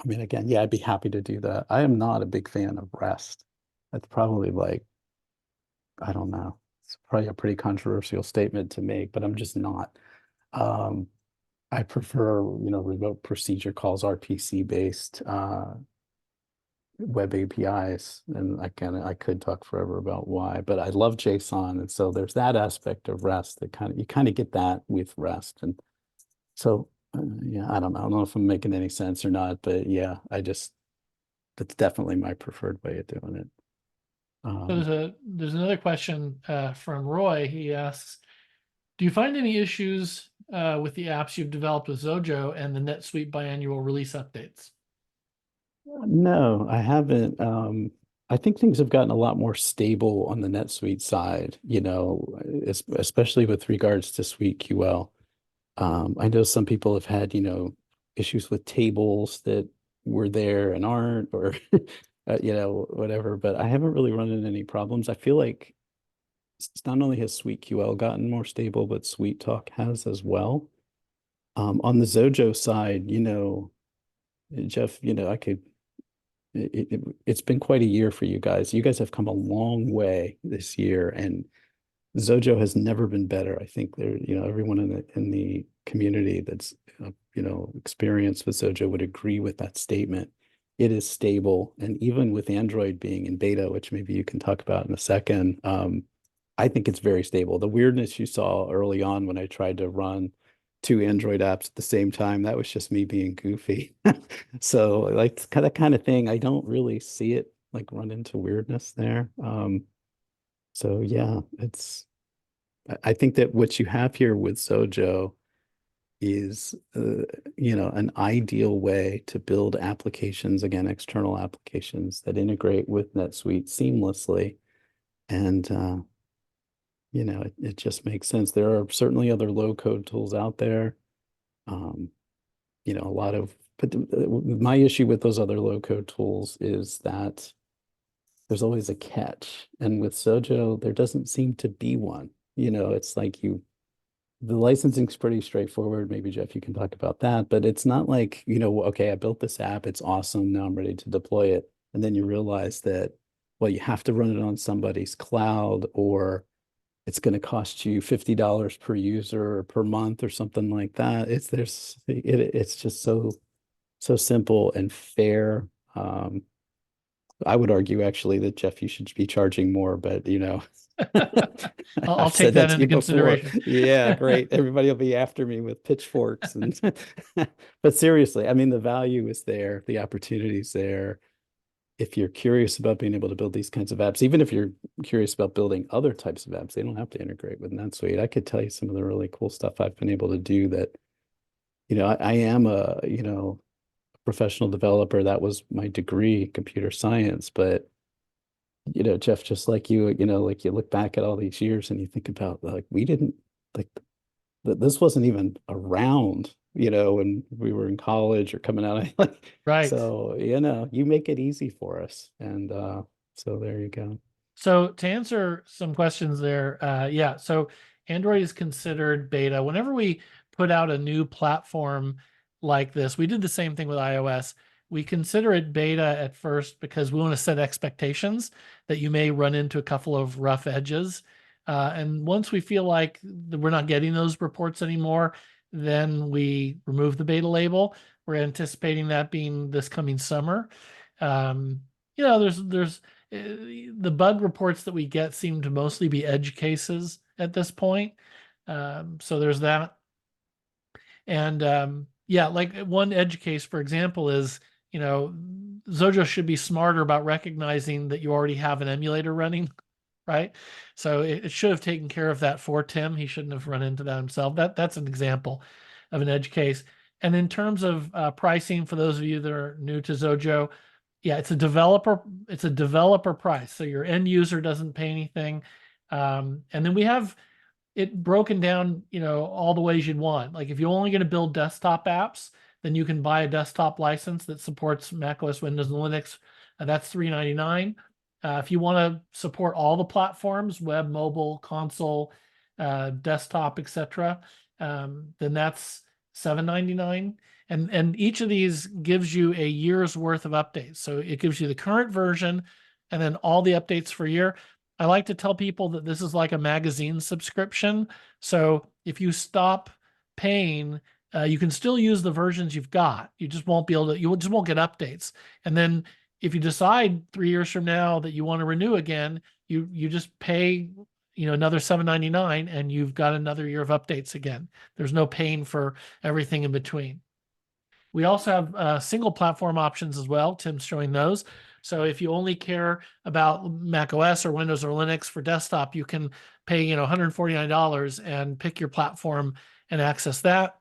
I mean, again, yeah, I'd be happy to do that. I am not a big fan of REST. That's probably like, I don't know. It's probably a pretty controversial statement to make, but I'm just not. Um, I prefer, you know, remote procedure calls, RPC based web APIs, and I could talk forever about why, but I love JSON, and so there's that aspect of REST that you kind of get that with REST, and so yeah, I don't know. I don't know if I'm making any sense or not, but yeah, that's definitely my preferred way of doing it. So there's another question from Roy. He asks, do you find any issues with the apps you've developed with Xojo and the NetSuite biannual release updates? No, I haven't. I think things have gotten a lot more stable on the NetSuite side, you know, especially with regards to SweetQL. I know some people have had, you know, issues with tables that were there and aren't, or you know, whatever, but I haven't really run into any problems. I feel like not only has SweetQL gotten more stable, but SweetTalk has as well. On the Xojo side, you know, Jeff, you know, it's been quite a year for you guys. You guys have come a long way this year, and Xojo has never been better. I think there, you know, everyone in the community that's you know, experienced with Xojo would agree with that statement. It is stable, and even with Android being in beta, which maybe you can talk about in a second, I think it's very stable. The weirdness you saw early on when I tried to run two Android apps at the same time, that was just me being goofy. So like that kind of thing, I don't really see it like run into weirdness there. So yeah, I think that what you have here with Xojo is you know, an ideal way to build applications, again, external applications that integrate with NetSuite seamlessly. And you know, it just makes sense. There are certainly other low code tools out there. Um, you know, a lot of, but my issue with those other low code tools is that there's always a catch. And with Xojo, there doesn't seem to be one. You know, it's like the licensing's pretty straightforward. Maybe Jeff, you can talk about that, but it's not like, you know, okay, I built this app, it's awesome, now I'm ready to deploy it. And then you realize that, well, you have to run it on somebody's cloud, or it's going to cost you $50 per user or per month or something like that. It's just so simple and fair. I would argue actually that Jeff, you should be charging more, but you know, I'll I've take said that that to into you before. consideration. Yeah, great. Everybody will be after me with pitchforks and but seriously, I mean the value is there, the opportunity is there. If you're curious about being able to build these kinds of apps, even if you're curious about building other types of apps, they don't have to integrate with NetSuite. I could tell you some of the really cool stuff I've been able to do that, I am a, professional developer. That was my degree, computer science, but Jeff, just like like you look back at all these years and you think about like we didn't like this wasn't even around, when we were in college or coming out. Like, Right. so, you make it easy for us. And so there you go. So to answer some questions there, yeah, so Android is considered beta. Whenever we put out a new platform like this, we did the same thing with iOS. We consider it beta at first because we want to set expectations that you may run into a couple of rough edges. And once we feel like we're not getting those reports anymore, then we remove the beta label. We're anticipating that being this coming summer. There's the bug reports that we get seem to mostly be edge cases at this point. So there's that. And yeah, like one edge case, for example, is, Xojo should be smarter about recognizing that you already have an emulator running, right? So it should have taken care of that for Tim. He shouldn't have run into that himself. That's an example of an edge case. And in terms of pricing, for those of you that are new to Xojo, yeah, it's a developer price. So your end user doesn't pay anything. And then we have it broken down, all the ways you'd want. Like if you're only going to build desktop apps, then you can buy a desktop license that supports macOS, Windows, and Linux. That's $3.99. If you want to support all the platforms, web, mobile, console, desktop, etc., then that's $7.99. And each of these gives you a year's worth of updates. So it gives you the current version and then all the updates for a year. I like to tell people that this is like a magazine subscription. So if you stop paying, you can still use the versions you've got. You just won't be able to, you just won't get updates. And then if you decide 3 years from now that you want to renew again, you just pay, another $7.99 and you've got another year of updates again. There's no paying for everything in between. We also have single platform options as well. Tim's showing those. So if you only care about Mac OS or Windows or Linux for desktop, you can pay, $149 and pick your platform and access that.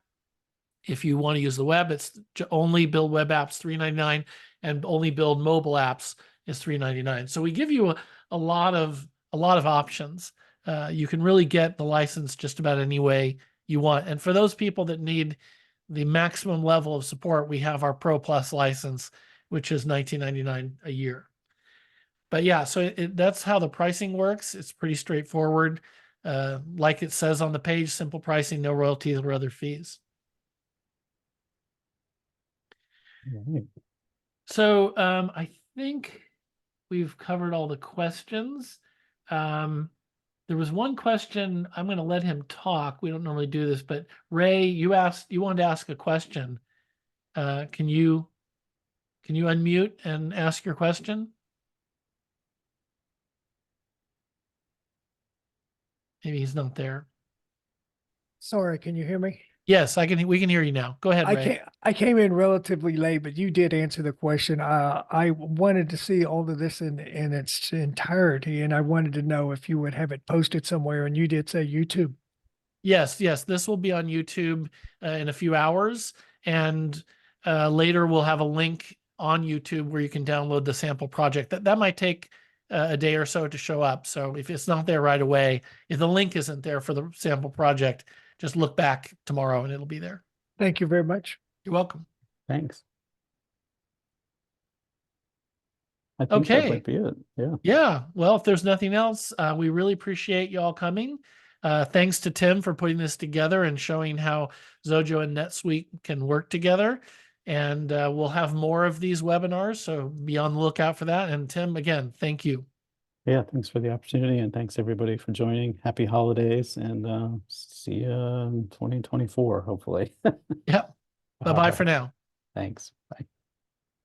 If you want to use the web, it's only build web apps $3.99 and only build mobile apps is $3.99. So we give you a lot of options. You can really get the license just about any way you want. And for those people that need the maximum level of support, we have our Pro Plus license, which is $19.99 a year. But yeah, so that's how the pricing works. It's pretty straightforward. Like it says on the page, simple pricing, no royalties or other fees. Right. So I think we've covered all the questions. There was one question. I'm going to let him talk. We don't normally do this, but Ray, you wanted to ask a question. Can you unmute and ask your question? Maybe he's not there. Sorry, can you hear me? Yes, we can hear you now. Go ahead, Ray. I came in relatively late, but you did answer the question. I wanted to see all of this in its entirety, and I wanted to know if you would have it posted somewhere, and you did say YouTube. Yes, this will be on YouTube in a few hours, and later we'll have a link on YouTube where you can download the sample project. That might take a day or so to show up. So if it's not there right away, if the link isn't there for the sample project, just look back tomorrow and it'll be there. Thank you very much. You're welcome. Thanks. I think that might be it. Yeah. Yeah. Well, if there's nothing else, we really appreciate you all coming. Thanks to Tim for putting this together and showing how Xojo and NetSuite can work together. And we'll have more of these webinars, so be on the lookout for that. And Tim, again, thank you. Yeah, thanks for the opportunity, and thanks everybody for joining. Happy holidays, and see you in 2024, hopefully. Yep. Bye-bye for now. Thanks. Bye.